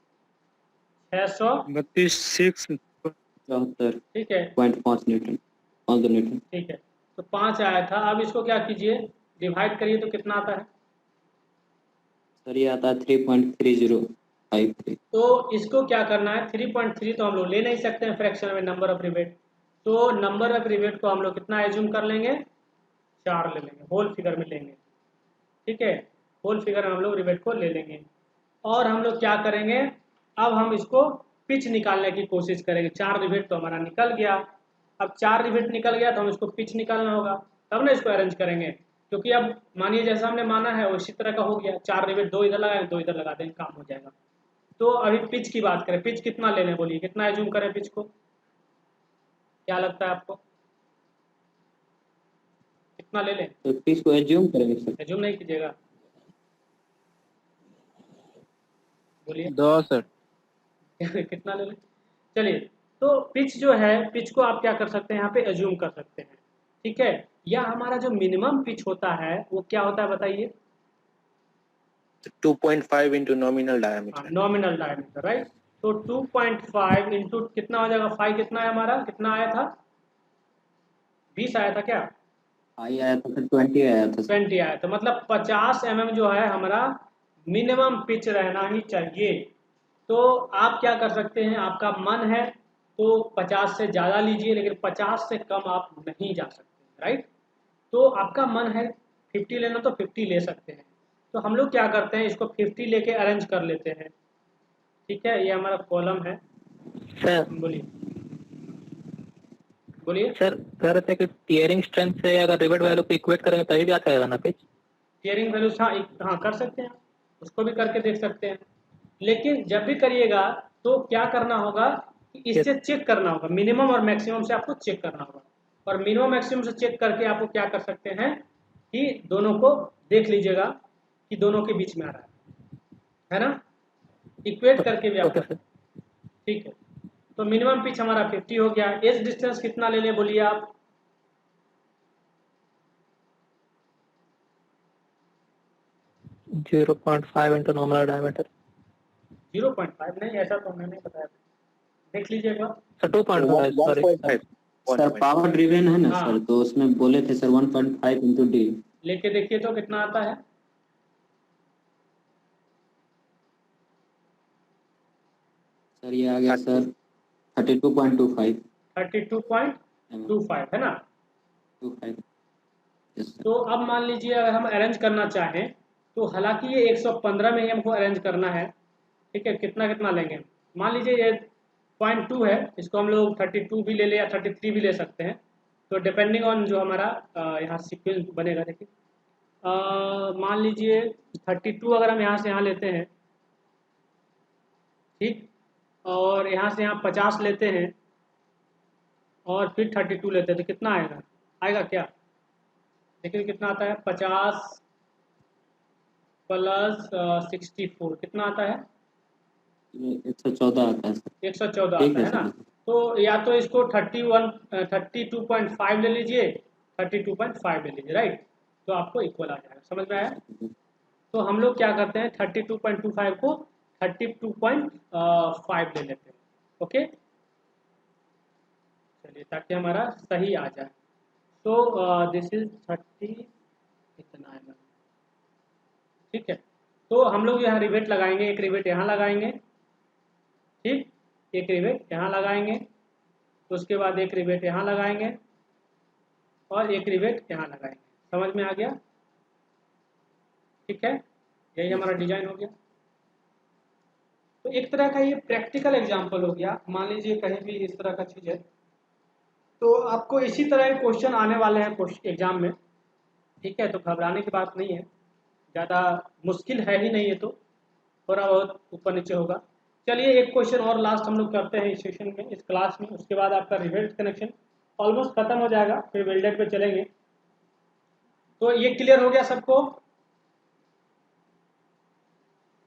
32,674। ठीक है, 5 न्यूटन, 5 न्यूटन। ठीक है, तो 5 आया था। अब इसको क्या कीजिए, डिवाइड करिए तो कितना आता है। सर ये आता है 3.3053। तो इसको क्या करना है, 3.3 तो हम लोग ले नहीं सकते हैं फ्रैक्शन में नंबर ऑफ रिवेट। तो नंबर ऑफ रिवेट को हम लोग कितना एज्यूम कर लेंगे, 4 ले लेंगे, होल फिगर में लेंगे। ठीक है, होल फिगर में हम लोग रिवेट को ले लेंगे, और हम लोग क्या करेंगे, अब हम इसको पिच निकालने की कोशिश करेंगे। 4 रिवेट तो हमारा निकल गया। अब 4 रिवेट निकल गया तो हम इसको पिच निकालना होगा, तब ना इसको अरेंज करेंगे। क्योंकि अब मानिए जैसा हमने माना है उसी तरह का हो गया, 4 रिवेट, 2 इधर लगाए 2 इधर लगा देंगे, काम हो जाएगा। तो अभी पिच की बात करें, पिच कितना ले लें, बोलिए कितना एज्यूम करें पिच को, क्या लगता है आपको, कितना ले लें? तो पिच को एज्यूम करेंगे सर। एज्यूम नहीं कीजिएगा, बोलिए 2 सर। कितना ले लें? चलिए, तो पिच जो है, पिच को आप क्या कर सकते हैं यहाँ पे एज्यूम कर सकते हैं, ठीक है। या हमारा जो मिनिमम पिच होता है वो क्या होता है बताइए? 2.5 into nominal diameter. Nominal diameter, right. तो 2.5 इंटू कितना हो जाएगा, 5 कितना है हमारा, कितना आया था, 20 आया था क्या? आई आया था फिर 20 आया था सर। 20 आया था, मतलब 50 mm जो है हमारा मिनिमम पिच रहना ही चाहिए। तो आप क्या कर सकते हैं, आपका मन है तो 50 से ज़्यादा लीजिए, लेकिन 50 से कम आप नहीं जा सकते, राइट। तो आपका मन है 50 लेना तो 50 ले सकते हैं। तो हम लोग क्या करते हैं, इसको 50 लेके अरेंज कर लेते हैं, ठीक है। ये हमारा कॉलम है, सर बोलिए बोलिए। सर कह रहे थे कि टीयरिंग स्ट्रेंथ से अगर रिवेट वैल्यू को इक्वेट करेंगे तभी भी आता है ना पिच। टीयरिंग वैल्यूज, हाँ हाँ कर सकते हैं, उसको भी करके देख सकते हैं। लेकिन जब भी करिएगा तो क्या करना होगा कि इससे चेक करना होगा, मिनिमम और मैक्सिमम से आपको चेक करना होगा। और मिनिमम मैक्सिमम से चेक करके आपको क्या कर सकते हैं कि दोनों को देख लीजिएगा कि दोनों के बीच में आ रहा है ना, इक्वेट करके भी आप ओके कर, सर। ठीक है। तो मिनिमम पिच हमारा 50 हो गया। एज डिस्टेंस कितना ले लें बोलिए आप? 0.5 into nominal diameter. 0.5 नहीं, ऐसा तो मैंने बताया, देख लीजिएगा। Sir 2.5 sorry. 1.5 sir power driven है ना हाँ। सर, तो उसमें बोले थे सर 1.5 इंटू डी। लेके देखिए तो कितना आता है, सर ये आ गया सर 32.25। 32.25 है ना। 25 यस सर। तो अब मान लीजिए अगर हम अरेंज करना चाहें तो हालांकि ये 115 में ही हमको अरेंज करना है, ठीक है। कितना कितना लेंगे, मान लीजिए ये 0.2 है, इसको हम लोग 32 भी ले लें या 33 भी ले सकते हैं। तो डिपेंडिंग ऑन जो हमारा यहाँ सीक्वेंस बनेगा, देखिए मान लीजिए 32 अगर हम यहाँ से यहाँ लेते हैं, ठीक, और यहाँ से यहाँ 50 लेते हैं और फिर 32 लेते हैं, तो कितना आएगा, आएगा क्या, देखिए कितना आता है, 50 प्लस 64 कितना आता है, 114 आता है सर। 114 ठीक आता है है ना। सर। तो या तो इसको 32.5 ले लीजिए, 32.5 ले लीजिए, राइट। तो आपको इक्वल आ जाएगा, समझ में आया। तो हम लोग क्या करते हैं 32.25 को 32.5 ले लेते हैं, ओके। चलिए ताकि हमारा सही आ जाए। तो दिस इज 30 इतना है, ठीक है। तो हम लोग यहाँ रिवेट लगाएंगे, एक रिवेट यहाँ लगाएंगे, ठीक, एक रिवेट यहाँ लगाएंगे, तो उसके बाद एक रिवेट यहाँ लगाएंगे और एक रिवेट यहाँ लगाएंगे, समझ में आ गया, ठीक है। यही हमारा डिजाइन हो गया। तो एक तरह का ये प्रैक्टिकल एग्जाम्पल हो गया, मान लीजिए कहीं भी इस तरह का चीज़ है तो आपको इसी तरह के क्वेश्चन आने वाले हैं एग्जाम में, ठीक है। तो घबराने की बात नहीं है, ज़्यादा मुश्किल है ही नहीं है, तो थोड़ा बहुत ऊपर नीचे होगा। चलिए एक क्वेश्चन और लास्ट हम लोग करते हैं इस सेशन में, इस क्लास में, उसके बाद आपका रिवेट कनेक्शन ऑलमोस्ट खत्म हो जाएगा, फिर वेल्डेड पे चलेंगे। तो ये क्लियर हो गया सबको?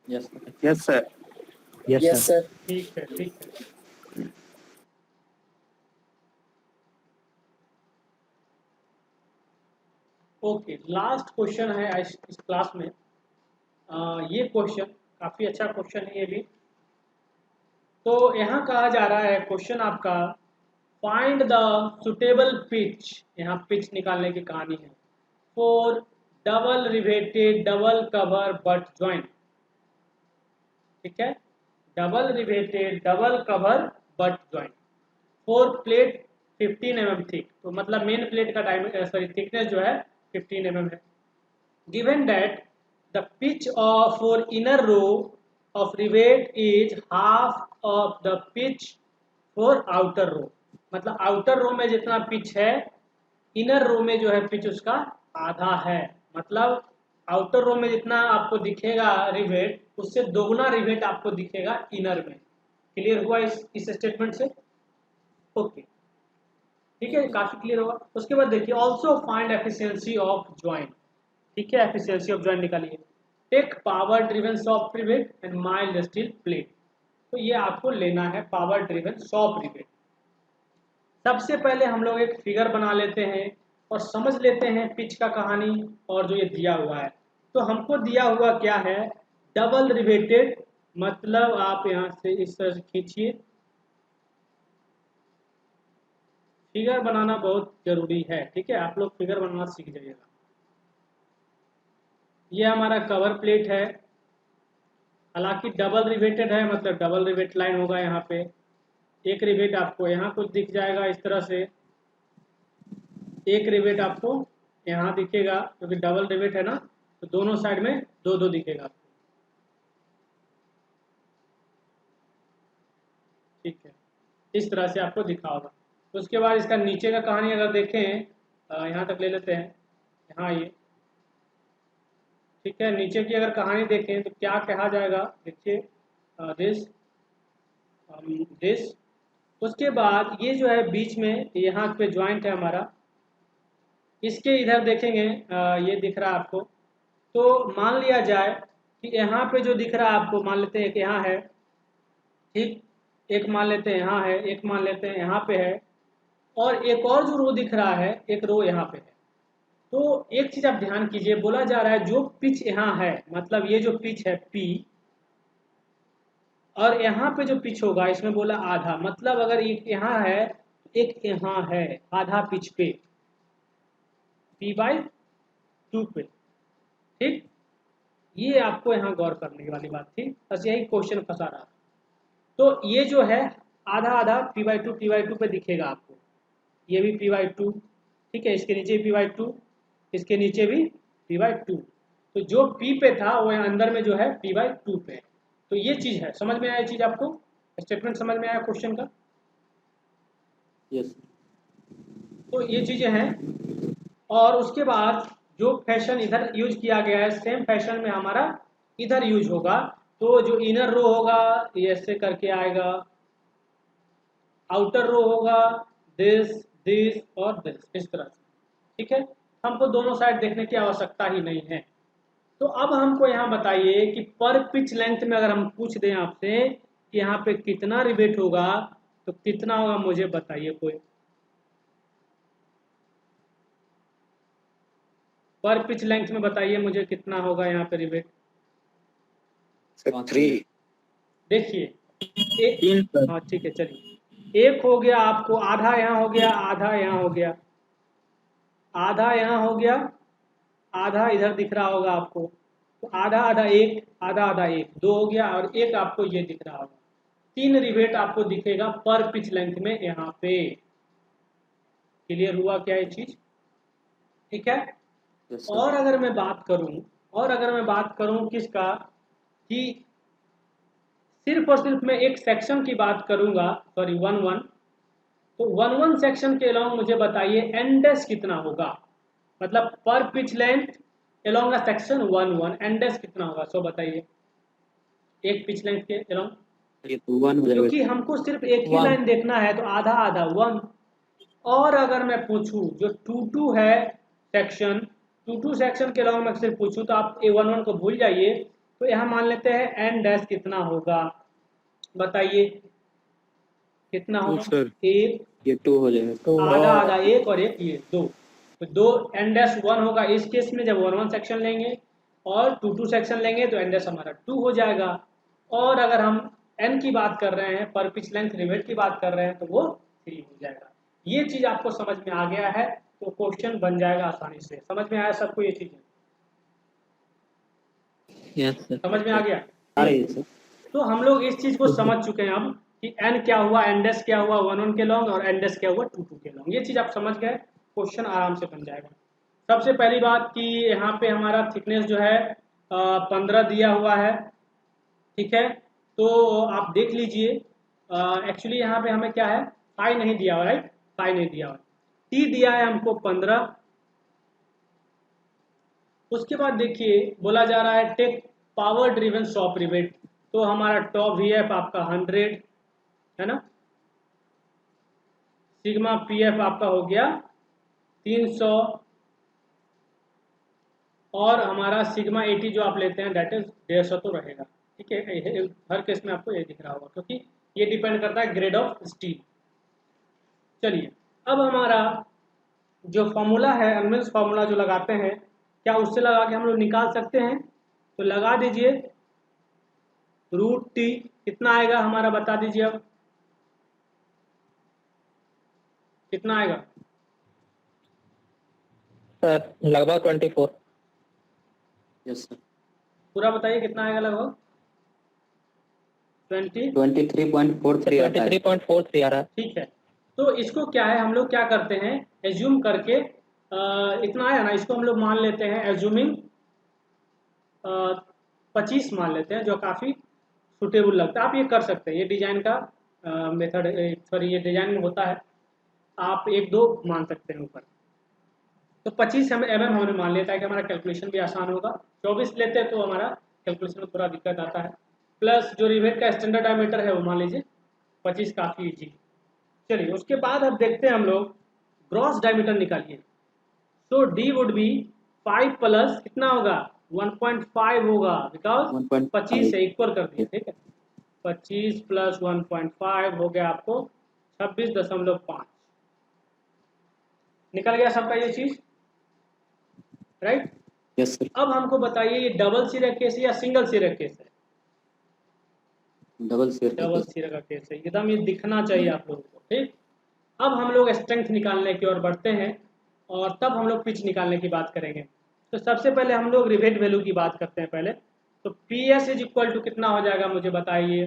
Yes Yes, sir. Yes sir. ठीक है, ठीक है। ओके, लास्ट क्वेश्चन है इस क्लास में। ये क्वेश्चन काफ़ी अच्छा क्वेश्चन है ये भी। तो यहाँ कहा जा रहा है क्वेश्चन आपका, फाइंड द सुटेबल पिच, यहाँ पिच निकालने की कहानी है, for double riveted double cover butt joint, ठीक है, double riveted double cover butt joint, for plate 15 mm thick. तो मतलब मेन प्लेट का डायमीटर, सॉरी थिकनेस जो है 15 mm है। Given that the pitch of for inner row of rivet is half of the pitch for outer row, मतलब outer रो में जितना pitch है, इनर रो में जो है पिच उसका आधा है, मतलब आउटर रो में जितना आपको दिखेगा रिवेट, उससे दोगुना रिवेट आपको दिखेगा इनर में। क्लियर हुआ इस स्टेटमेंट से? ओके, ठीक है, काफी क्लियर होगा। उसके बाद देखिए also find efficiency of joint. ठीक है, एफिशिएंसी ऑफ ज्वाइंट निकालिए। Take power driven soft rivet and mild steel plate. तो ये आपको लेना है पावर ड्रिवन सॉफ्ट रिवेट। सबसे पहले हम लोग एक फिगर बना लेते हैं और समझ लेते हैं पिच का कहानी और जो ये दिया हुआ है। तो हमको दिया हुआ क्या है, डबल रिवेटेड, मतलब आप यहाँ से इस तरह से खींचिए। फिगर बनाना बहुत जरूरी है, ठीक है, आप लोग फिगर बनाना सीख जाइएगा। ये हमारा कवर प्लेट है, हालांकि डबल रिवेटेड है, मतलब डबल रिवेट लाइन होगा यहाँ पे। एक रिवेट आपको यहाँ कुछ दिख जाएगा इस तरह से, एक रिवेट आपको यहाँ दिखेगा, क्योंकि डबल रिवेट है ना, तो दोनों साइड में दो दो दिखेगा आपको। ठीक है, इस तरह से आपको दिखा होगा। तो उसके बाद इसका नीचे का कहानी अगर देखें, यहाँ तक ले लेते हैं, यहाँ ये, ठीक है, नीचे की अगर कहानी देखें तो क्या कहा जाएगा, देखिए दिस दिस। उसके बाद ये जो है बीच में यहाँ पे ज्वाइंट है हमारा, इसके इधर देखेंगे ये दिख रहा है आपको। तो मान लिया जाए कि यहाँ पे जो दिख रहा है आपको, मान लेते हैं कि यहाँ है, ठीक, एक मान लेते हैं यहाँ है, एक मान लेते हैं यहाँ पे है, और एक और जो रो दिख रहा है, एक रो यहाँ पे है। तो एक चीज आप ध्यान कीजिए, बोला जा रहा है जो पिच यहाँ है, मतलब ये जो पिच है P, और यहाँ पे जो पिच होगा इसमें बोला आधा, मतलब अगर एक यहाँ है एक यहाँ है, आधा पिच पे P/2 पे। ठीक, ये आपको यहाँ गौर करने वाली बात थी, बस यही क्वेश्चन फंसा रहा। तो ये जो है आधा आधा P/2 पे दिखेगा आपको, ये भी P/2, ठीक है, इसके नीचे भी P/2, इसके नीचे भी P/2। तो जो P पे था वो अंदर में जो है P/2 पे है। तो ये चीज है, समझ में आया चीज आपको, स्टेटमेंट समझ में आया क्वेश्चन का? यस। तो ये चीजें हैं। और उसके बाद जो फैशन इधर यूज किया गया है, सेम फैशन में हमारा इधर यूज होगा। तो जो इनर रो होगा ये ऐसे करके आएगा, आउटर रो होगा दिस दिस और दिस, इस तरह से। ठीक है, हमको दोनों साइड देखने की आवश्यकता ही नहीं है। तो अब हमको यहाँ बताइए कि पर पिच लेंथ में अगर हम पूछ दें आपसे कि यहाँ पे कितना रिवेट होगा, तो कितना होगा मुझे बताइए कोई। पर पिच लेंथ में बताइए मुझे कितना होगा यहाँ पे रिवेट। 3। देखिए हाँ ठीक है, चलिए, एक हो गया आपको, आधा यहाँ हो गया, आधा यहाँ हो गया, आधा यहाँ हो गया, आधा इधर दिख रहा होगा आपको। तो आधा आधा एक, आधा आधा एक, दो हो गया, और एक आपको ये दिख रहा होगा। 3 रिवेट आपको दिखेगा पर पिच लेंथ में यहाँ पे। क्लियर हुआ क्या ये चीज? ठीक है। यस और अगर मैं बात करूं किसका, कि सिर्फ और सिर्फ मैं एक सेक्शन की बात करूंगा, सॉरी 1-1। तो 1-1 सेक्शन के अलोंग मुझे बताइए एन डैश कितना होगा, मतलब per pitch length along a section 1-1 n dash कितना होगा, सो बताइए एक पिच लेंथ के अलोंग। ये तो 1 हो जाएगा। क्योंकि हमको सिर्फ एक ही 1 लाइन देखना है, तो आधा आधा 1। और अगर मैं पूछूं जो 2-2 है सेक्शन, 2-2 सेक्शन के अलावा मैं सिर्फ पूछूं तो आप A11 को भूल जाइए। तो यहाँ मान लेते हैं एन डैश कितना होगा, बताइए कितना होगा। सर एक, ये 2 हो जाएगा। आधा आधा एक, और एक ये दो, तो 2 एन डैश 1 होगा इस केस में जब 1-1 सेक्शन लेंगे, और 2-2 सेक्शन लेंगे तो एन डैश हमारा 2 हो जाएगा। और अगर हम एन की बात कर रहे हैं, पर पिच लेंथ रिवेट की बात कर रहे हैं, तो वो 3 हो जाएगा। ये चीज आपको समझ में आ गया है तो क्वेश्चन बन जाएगा आसानी से। समझ में आया सबको ये चीज? Yes sir. समझ में आ गया? आ रही है सर। तो हम लोग इस चीज को समझ चुके हैं अब कि एन क्या हुआ, एन डैश क्या हुआ 1-1 के लॉन्ग, और एन डैश क्या हुआ 2-2 के लॉन्ग। ये चीज आप समझ गए, क्वेश्चन आराम से बन जाएगा। सबसे पहली बात कि यहाँ पे हमारा थिकनेस जो है 15 दिया हुआ है। ठीक है, तो आप देख लीजिए, एक्चुअली यहाँ पे हमें क्या है, फाई नहीं दिया हुआ, राइट, फाई नहीं दिया हुआ, टी दिया है हमको 15, उसके बाद देखिए बोला जा रहा है take power driven shop rivet, तो हमारा टॉप वीएफ आपका 100 है ना, सिग्मा पीएफ आपका हो गया 300, और हमारा सिग्मा 80 जो आप लेते हैं डेट इज 150 तो रहेगा। ठीक है, हर केस में आपको ये दिख रहा होगा क्योंकि ये डिपेंड करता है ग्रेड ऑफ स्टील। चलिए अब हमारा जो फॉर्मूला है, एनवेंस फॉर्मूला जो लगाते हैं, क्या उससे लगा के हम लोग निकाल सकते हैं? तो लगा दीजिए, √T कितना आएगा हमारा, बता दीजिए अब कितना आएगा। सर लगभग 24। यस सर, पूरा बताइए कितना आएगा लगभग 20। 23.43 आता है। 23.43 आ रहा है। ठीक है, तो इसको क्या है, हम लोग क्या करते हैं, एज्यूम करके इतना आया ना, इसको हम लोग मान लेते हैं एज्यूमिंग 25 मान लेते हैं, जो काफ़ी सुटेबल लगता है। आप ये कर सकते हैं, ये डिजाइन का मेथड, सॉरी ये डिजाइन में होता है, आप 1-2 मान सकते हैं ऊपर। तो 25 mm हमने मान लिया ताकि हमारा कैलकुलेशन भी आसान होगा। 24 लेते हैं तो हमारा कैलकुलेशन में थोड़ा दिक्कत आता है। प्लस जो रिवेट का स्टैंडर्ड डायमीटर है वो मान लीजिए 25, काफ़ी ईजी। चलिए उसके बाद अब देखते हैं हम लोग ग्रॉस डायमीटर निकालिए। तो डी वुड बी 5 प्लस कितना होगा 1.5 होगा, बिकॉज 25 से इक्वल कर दिए। ठीक है, 25 प्लस 1.5 हो गया आपको 26.5। निकल गया सबका ये चीज, राइट। यस सर, अब हमको बताइए ये डबल सिरा केस है या सिंगल सिरा केस है? डबल शेयर डबल सिरा का केस है, एकदम ये दिखना चाहिए आप लोगों को। ठीक, अब हम लोग स्ट्रेंथ निकालने की ओर बढ़ते हैं और तब हम लोग पिच निकालने की बात करेंगे। तो सबसे पहले हम लोग रिवेट वैल्यू की बात करते हैं पहले। तो P S is equal to कितना हो जाएगा मुझे बताइए,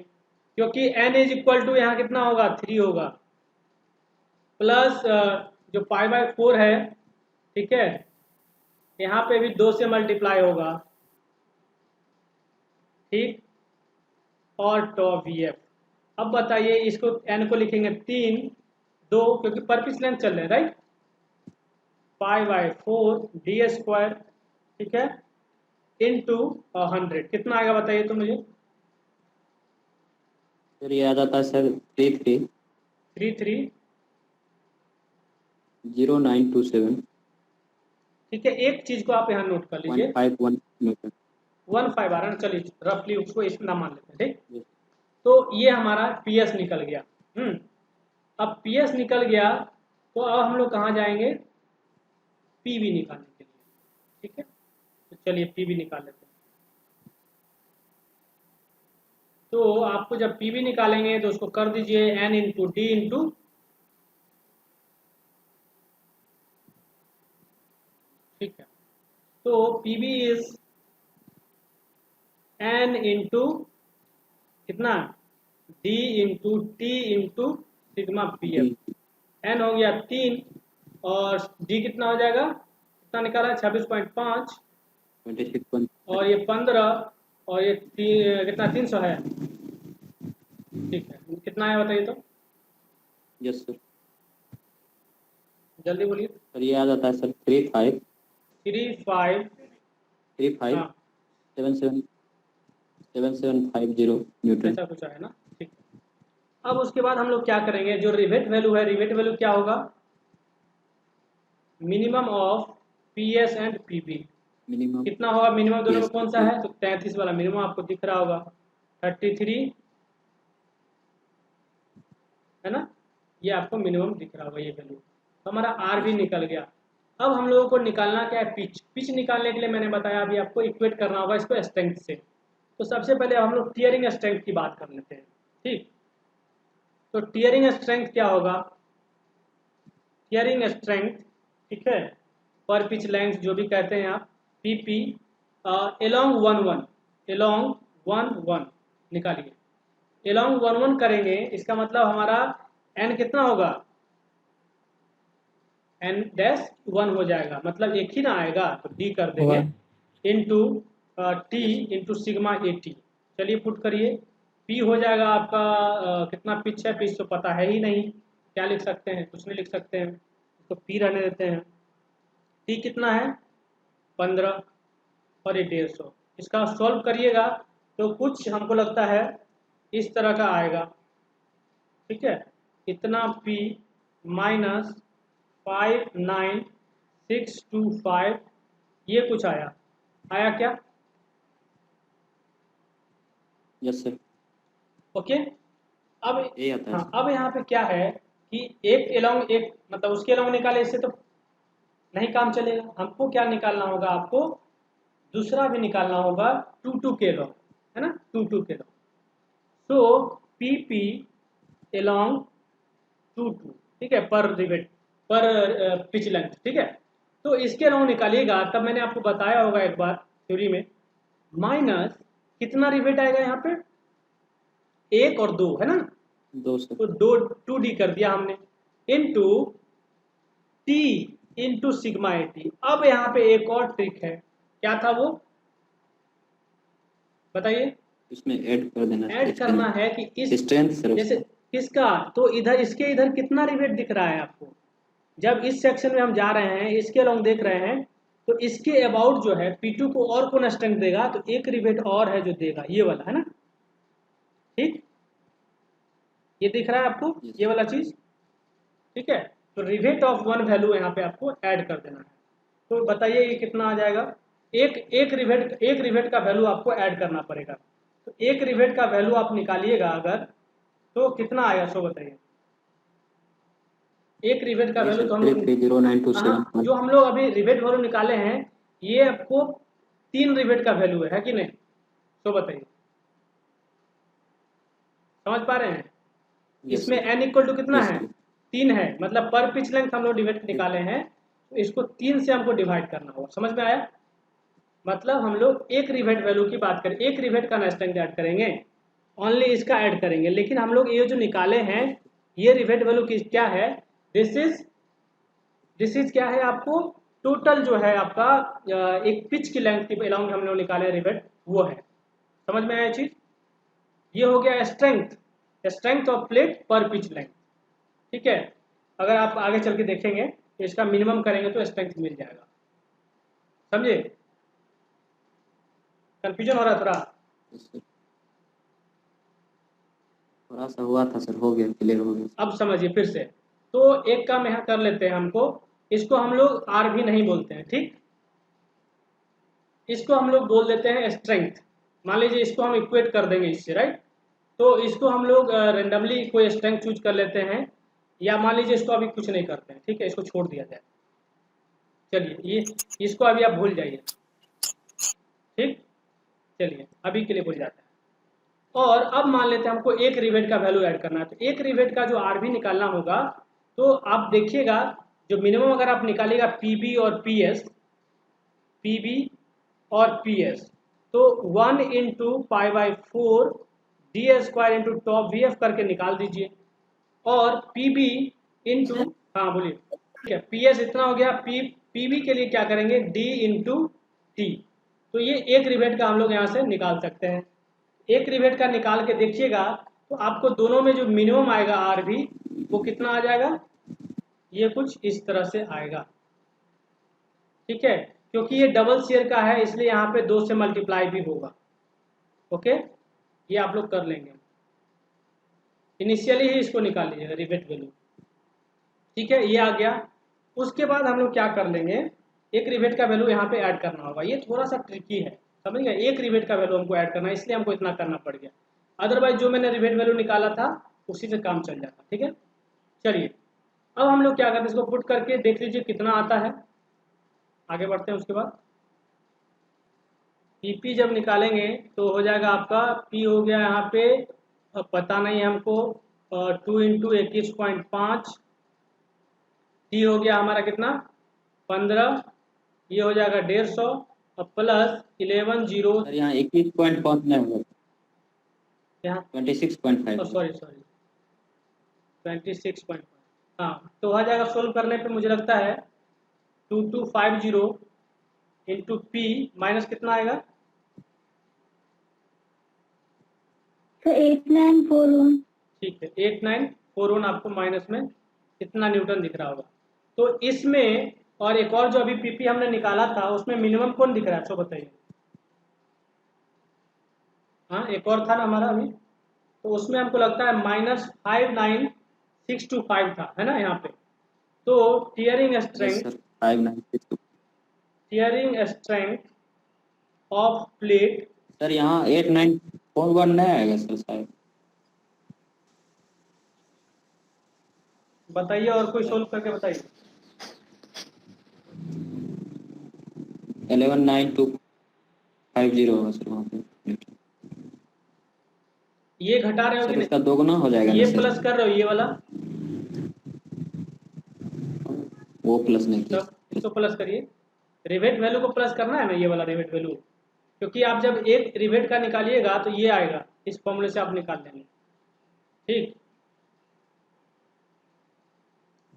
क्योंकि एन इज इक्वल टू यहाँ कितना होगा 3 होगा, प्लस जो π/4 है, ठीक है, यहाँ पे भी 2 से मल्टीप्लाई होगा। ठीक, और टॉप वी एफ। अब बताइए इसको एन को लिखेंगे 3, 2 क्योंकि पर पीस लेंथ चल रहे हैं, राइट, π/4 d², ठीक है, इनटू 100 कितना आएगा बताइए तो मुझे। सर ये आ जाता है सर 33.0927 ठीक है, एक चीज को आप यहाँ नोट कर लीजिए, 151 न्यूटन। 15 आ रहा है, चलिए रफली उसको इसमें ना मान लेते हैं। ठीक, तो ये हमारा पीएस निकल गया। अब पीएस निकल गया तो अब हम लोग कहाँ जाएंगे, पीवी निकालने के लिए। ठीक है, तो चलिए पीवी निकाल लेते हैं। तो आपको जब पीवी निकालेंगे तो उसको कर दीजिए एन इंटू डी इंटू, ठीक है, तो पीवी इज एन इंटू कितना, D into T into sigma P F. N हो गया 3 और डी कितना हो जाएगा, कितना निकाला 26.5 26. और ये 15 और ये कितना 300 है। ठीक है, कितना है बताइए तो, यस सर, जल्दी बोलिए। सर ये आ जाता है सर 35 हाँ 7750 न्यूटन। ऐसा कुछ है ना। ठीक, अब उसके बाद हम लोग क्या करेंगे, जो रिवेट वैल्यू है, रिवेट वैल्यू क्या होगा, minimum of P S and P B. Minimum कितना होगा मिनिमम दोनों में, PS कौन सा है, तो 33 वाला मिनिमम आपको दिख रहा होगा, 33 है ना, ये आपको मिनिमम दिख रहा होगा ये वैल्यू। तो हमारा आर भी निकल गया। अब हम लोगों को निकालना क्या है, पिच। पिच निकालने के लिए मैंने बताया अभी आपको इक्वेट करना होगा इसको स्ट्रेंथ से। तो सबसे पहले हम लोग टीयरिंग स्ट्रेंथ की बात कर लेते हैं। ठीक, तो टीयरिंग स्ट्रेंथ क्या होगा, टीयरिंग स्ट्रेंथ, ठीक है, पर पिच लेंथ जो भी कहते हैं आप, पीपी एलोंग 1-1, एलोंग 1-1 निकालिए। एलोंग 1-1 करेंगे, इसका मतलब हमारा एन कितना होगा, एन डैश 1 हो जाएगा, मतलब एक ही ना आएगा तो डी कर देंगे, इंटू टी इंटू सिग्मा 80। चलिए पुट करिए, पी हो जाएगा आपका कितना पिच है, पिच तो पता है ही नहीं, क्या लिख सकते हैं, कुछ नहीं लिख सकते हैं, तो पी रहने देते हैं। टी कितना है 15, और ये 150। इसका सॉल्व करिएगा तो कुछ हमको लगता है इस तरह का आएगा, ठीक है। इतना P माइनस 59625 ये कुछ आया क्या? Yes sir, okay. अब ये आता है हाँ, सर। अब यहाँ पे क्या है कि एक एलोंग एक मतलब उसके एलोंग निकाले, इससे तो नहीं काम चलेगा। हमको क्या निकालना होगा, आपको दूसरा भी निकालना होगा 2 के एलोंग, है ना, 2 के एलोंग। सो PP एलोंग 2, ठीक है, पर रिवेट पर पिच लेंथ, ठीक है। तो इसके एलोंग निकालिएगा, तब मैंने आपको बताया होगा एक बार थ्योरी में, माइनस कितना रिवेट आएगा यहाँ पे, 1 और 2, है ना। 2 सर। तो 2D कर दिया हमने, into T into sigma AT। अब यहाँ पे एक और ट्रिक है, क्या था वो बताइए। इसमें ऐड कर देना सर, ऐड करना है कि इस स्ट्रेंथ सर जैसे उसका। किसका, तो इधर इसके इधर कितना रिवेट दिख रहा है आपको, जब इस सेक्शन में हम जा रहे हैं, इसके अलोंग देख रहे हैं, तो इसके अबाउट जो है P2 को और कौन स्ट्रेंथ देगा, तो एक रिवेट और है जो देगा, ये वाला, है ना, ठीक। ये दिख रहा है आपको, ये वाला चीज, ठीक है। तो रिवेट ऑफ वन वैल्यू यहाँ पे आपको ऐड कर देना है। तो बताइए ये कितना आ जाएगा, एक रिवेट का वैल्यू आपको ऐड करना पड़ेगा। तो एक रिवेट का वैल्यू आप निकालिएगा अगर, तो कितना आएगा, सो बताइए। एक रिवेट का ये वैल्यू सर तो हम लोग 3309271। जो हम लोग अभी रिवेट वैल्यू निकाले हैं, ये आपको 3 रिवेट का वैल्यू है कि नहीं, तो बताइए, समझ पा रहे हैं। इसमें n इक्वल टू कितना है, 3 है, मतलब पर पिच लेंथ हम लोग डिवाइड निकाले हैं, तो इसको 3 से हमको डिवाइड करना होगा, समझ में आया। मतलब हम लोग एक रिवेट वैल्यू की बात करें, एक रिवेट का स्ट्रेंथ ऐड करेंगे, ओनली इसका ऐड करेंगे, लेकिन हम लोग ये जो निकाले हैं, ये रिवेट वैल्यू की क्या है, दिस इज क्या है, आपको टोटल जो है आपका एक पिच की लेंथ के अलाउंग हम लोग निकाले रिवेट, वो है, समझ में आया चीज। ये हो गया स्ट्रेंथ ऑफ प्लेट पर पिच लेंथ, ठीक है। अगर आप आगे चल के देखेंगे तो इसका मिनिमम करेंगे तो स्ट्रेंथ मिल जाएगा, समझे। कंफ्यूजन हो रहा थोड़ा, थोड़ा सा हुआ था सर, हो गया, क्लियर हो गया। अब समझिए फिर से। तो एक काम यहाँ कर लेते हैं, हमको इसको हम लोग आर भी नहीं बोलते हैं, ठीक, इसको हम लोग बोल देते हैं स्ट्रेंथ। मान लीजिए इसको हम इक्वेट कर देंगे इससे, राइट। तो इसको हम लोग रेंडमली कोई स्ट्रेंथ चूज कर लेते हैं, या मान लीजिए इसको अभी कुछ नहीं करते हैं, ठीक है, इसको छोड़ दिया जाए। चलिए ये इसको अभी आप भूल जाइए, ठीक, चलिए अभी के लिए भूल जाते हैं। और अब मान लेते हैं हमको एक रिवेट का वैल्यू ऐड करना है, तो एक रिवेट का जो आर भी निकालना होगा, तो आप देखिएगा जो मिनिमम अगर आप निकालिएगा पीबी और पीएस, तो 1 into π/4 d² into top VF करके निकाल दीजिए, और पीबी इंटू, हाँ बोलिए, ठीक है, पीएस इतना हो गया, पीबी के लिए क्या करेंगे, डी इंटू टी। तो ये एक रिवेट का हम लोग यहाँ से निकाल सकते हैं। एक रिवेट का निकाल के देखिएगा तो आपको दोनों में जो मिनिमम आएगा आर भी, वो कितना आ जाएगा, ये कुछ इस तरह से आएगा, ठीक है। क्योंकि ये डबल शेयर का है, इसलिए यहाँ पे 2 से मल्टीप्लाई भी होगा, ओके। ये आप लोग कर लेंगे, इनिशियली ही इसको निकाल लीजिएगा रिवेट वैल्यू, ठीक है, ये आ गया। उसके बाद हम लोग क्या कर लेंगे, एक रिवेट का वैल्यू यहाँ पे ऐड करना होगा। ये थोड़ा सा ट्रिकी है, समझ गए, एक रिवेट का वैल्यू हमको ऐड करना है, इसलिए हमको इतना करना पड़ गया। अदरवाइज जो मैंने रिवेट वैल्यू निकाला था उसी से काम चल जाता, ठीक है। चलिए अब हम लोग क्या करते हैं, इसको पुट करके देख लीजिए कितना आता है, आगे बढ़ते हैं। उसके बाद पीपी जब निकालेंगे तो हो जाएगा आपका, पी हो गया यहाँ पे, पता नहीं हमको, 2 इंटू 21.5, टी हो गया हमारा कितना, 15, ये हो जाएगा 150, और प्लस 11 जीरो, सर यहाँ 21.5 नहीं होगा, यहाँ 26.5। सॉरी 26.5, हाँ। तो आ जाएगा, सोल्व करने पे मुझे लगता है 2250 इंटू पी माइनस कितना आएगा, तो 8941। ठीक है, 8941 आपको माइनस में कितना न्यूटन दिख रहा होगा। तो इसमें और एक और जो अभी पीपी हमने निकाला था, उसमें मिनिमम कौन दिख रहा है, सो बताइए। हाँ एक और था ना हमारा अभी, तो उसमें हमको लगता है -59625 था, है ना यहाँ पे। तो tearing yes strength, sir 5962। Tearing strength of plate, sir यहाँ 8941 नहीं आएगा सर शायद। बताइए और कोई सोल्व करके बताइए। 119250 होगा सर वहाँ पे। ये घटा रहे हो कि सर इसका नहीं, दोगुना हो जाएगा ये ना सर? प्लस कर रहे हो ये वाला, वो प्लस नहीं किया। तब इसको प्लस करिए। रिवेट वैल्यू को प्लस करना है ना, ये वाला रिवेट वैल्यू, क्योंकि आप जब एक रिवेट का निकालिएगा तो ये आएगा, इस फॉर्मूले से आप निकाल लेंगे। ठीक,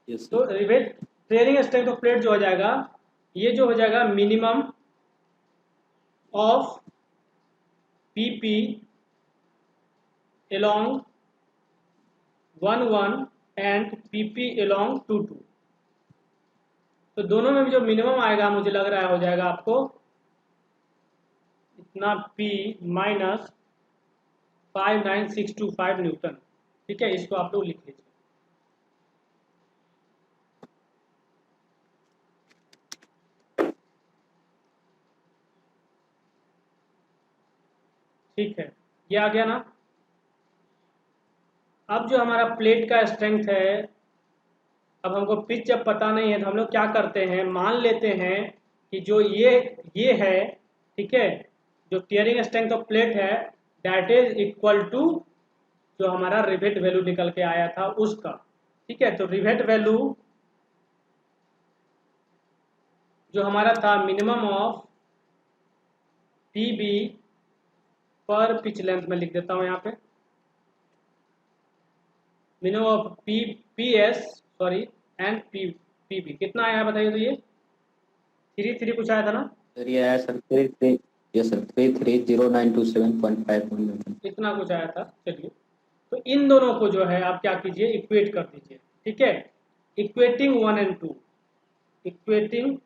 यस तो sir. Rivet tearing strength of plate जो हो जाएगा, ये जो हो जाएगा minimum of PP along 1 and PP along 2 तो दोनों में भी जो मिनिमम आएगा मुझे लग रहा है हो जाएगा आपको इतना P माइनस 59625 न्यूटन। ठीक है, इसको आप लोग लिख लीजिए। ठीक है, ये आ गया ना। अब जो हमारा प्लेट का स्ट्रेंथ है, अब हमको पिच जब पता नहीं है तो हम लोग क्या करते हैं, मान लेते हैं कि जो ये है, ठीक है, जो टीयरिंग स्ट्रेंथ ऑफ प्लेट है दैट इज इक्वल टू जो हमारा रिवेट वैल्यू निकल के आया था उसका। ठीक है, तो रिवेट वैल्यू जो हमारा था मिनिमम ऑफ पी बी पर पिच लेंथ में लिख देता हूं यहाँ पे, minimum of P S sorry and P B कितना आया है बताइए। तो ये 3 कुछ आया था ना, सर ये आया सर 33, यस सर 330927.51 न्यूटन। इतना कुछ आया था। चलिए, तो इन दोनों को जो है आप क्या कीजिए, इक्वेट कर दीजिए। ठीक है, इक्वेटिंग 1 एंड 2, इक्वेटिंग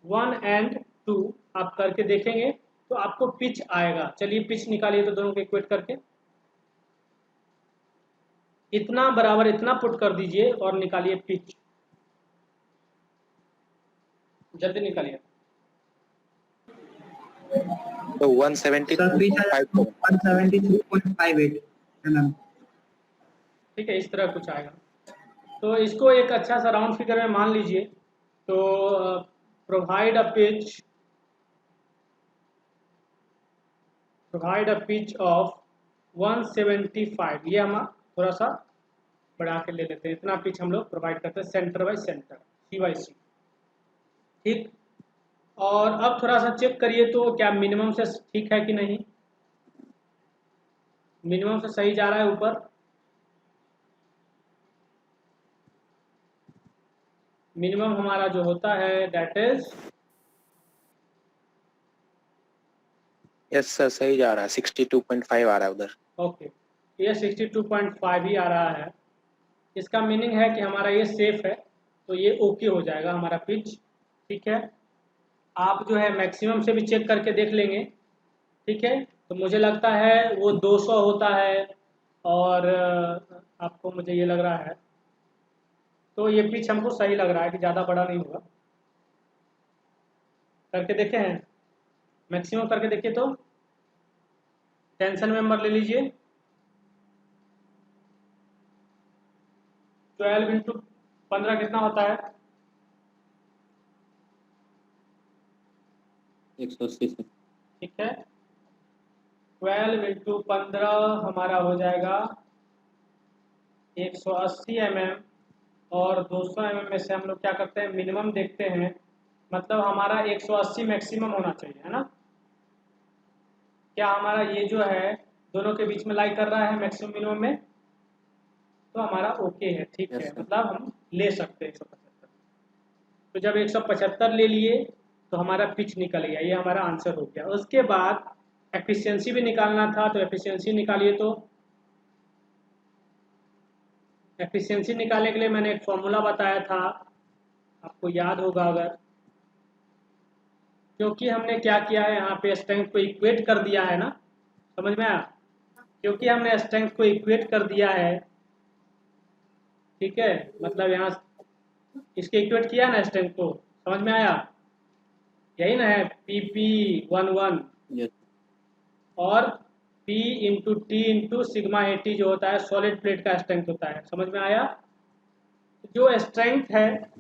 1 एंड 2 आप करके देखेंगे तो आपको पिच आएगा। चलिए पिच निकालिए तो दोनों को इक्वेट करके, इतना बराबर इतना पुट कर दीजिए और निकालिए पिच, जल्दी निकालिए। तो 170 सर पिच 173.58 mm। ठीक है, इस तरह कुछ आएगा। तो इसको एक अच्छा सा राउंड फिगर में मान लीजिए। तो प्रोवाइड अ पिच ऑफ 175, ये हम थोड़ा सा बढ़ा के ले लेते हैं, इतना पिच हम लोग प्रोवाइड करते हैं centre by centre, C by C. ठीक, और अब थोड़ा सा चेक करिए तो क्या मिनिमम से ठीक है कि नहीं, मिनिमम से सही जा रहा है ऊपर, मिनिमम हमारा जो होता है दैट इज, यस सर सही जा रहा है, 62.5 आ रहा है उधर। ओके, ये 62.5 ही आ रहा है। इसका मीनिंग है कि हमारा ये सेफ है, तो ये ओके हो जाएगा हमारा पिच। ठीक है, आप जो है मैक्सिमम से भी चेक करके देख लेंगे। ठीक है, तो मुझे लगता है वो 200 होता है और आपको मुझे ये लग रहा है, तो ये पिच हमको सही लग रहा है कि ज़्यादा बड़ा नहीं होगा। करके देखे हैं, मैक्सिमम करके देखिए तो टेंशन मेंबर ले लीजिए, 12 इंटू 15 कितना होता है, 180 सर। ठीक है, 12 इंटू 15 हमारा हो जाएगा 180 mm, और 200 mm में से हम लोग क्या करते हैं मिनिमम देखते हैं, मतलब हमारा 180 मैक्सिमम होना चाहिए, है ना। क्या हमारा ये जो है दोनों के बीच में लाई कर रहा है मैक्सिमम मिनिमम में, तो हमारा ओके है। ठीक Yes, है, sir. मतलब हम ले सकते हैं 175। तो जब 175 ले लिए तो हमारा पिच निकल गया, ये हमारा आंसर हो गया। उसके बाद एफिशिएंसी भी निकालना था, तो एफिशिएंसी निकालिए। तो एफिशिएंसी निकालने के लिए मैंने एक फॉर्मूला बताया था, आपको याद होगा अगर, क्योंकि हमने क्या किया है यहाँ पे स्ट्रेंथ को इक्वेट कर दिया है ना, समझ में आया? क्योंकि हमने स्ट्रेंथ को इक्वेट कर दिया है, ठीक है, मतलब यहाँ इसके इक्वेट किया ना स्ट्रेंथ को, समझ में आया? यही ना है PP11 यस और P into T into sigma AT जो होता है सॉलिड प्लेट का स्ट्रेंथ होता है, समझ में आया? जो स्ट्रेंथ है,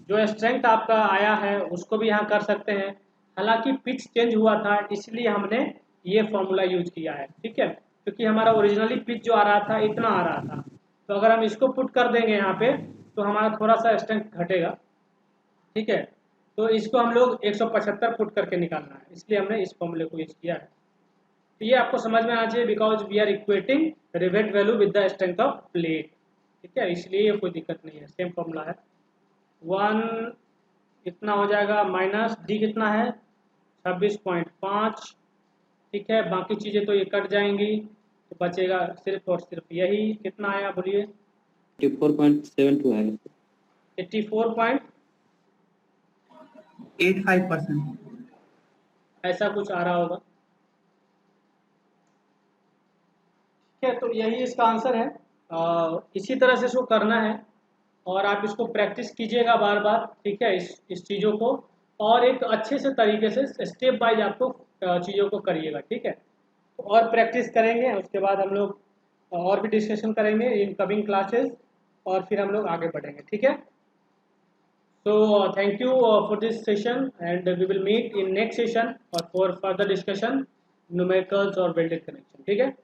जो स्ट्रेंथ आपका आया है उसको भी यहाँ कर सकते हैं। हालांकि पिच चेंज हुआ था इसलिए हमने ये फॉर्मूला यूज किया है, ठीक है, क्योंकि हमारा ओरिजिनली पिच जो आ रहा था इतना आ रहा था, तो अगर हम इसको पुट कर देंगे यहाँ पे तो हमारा थोड़ा सा स्ट्रेंथ घटेगा, ठीक है। तो इसको हम लोग 175 पुट करके निकालना है, इसलिए हमने इस फॉर्मूले को यूज किया है। तो ये आपको समझ में आना चाहिए, because we are equating rivet value with the strength of plate, ठीक है, इसलिए ये कोई दिक्कत नहीं है, सेम फॉर्मूला है। 1 कितना हो जाएगा माइनस डी कितना है 26.5, ठीक है, बाकी चीज़ें तो ये कट जाएंगी तो बचेगा सिर्फ और सिर्फ यही, कितना आया बोलिए? 84.72 है 84.85% ऐसा कुछ आ रहा होगा, ठीक है। तो यही इसका आंसर है। इसी तरह से इसको करना है और आप इसको प्रैक्टिस कीजिएगा बार बार, ठीक है, इस चीज़ों को, और एक अच्छे से तरीके से स्टेप वाइज आपको चीज़ों को करिएगा, ठीक है। तो और प्रैक्टिस करेंगे, उसके बाद हम लोग और भी डिस्कशन करेंगे इन कमिंग क्लासेस और फिर हम लोग आगे बढ़ेंगे, ठीक है। So thank you for this session, and we will meet in next session or for further discussion numericals or welded connection, ठीक है।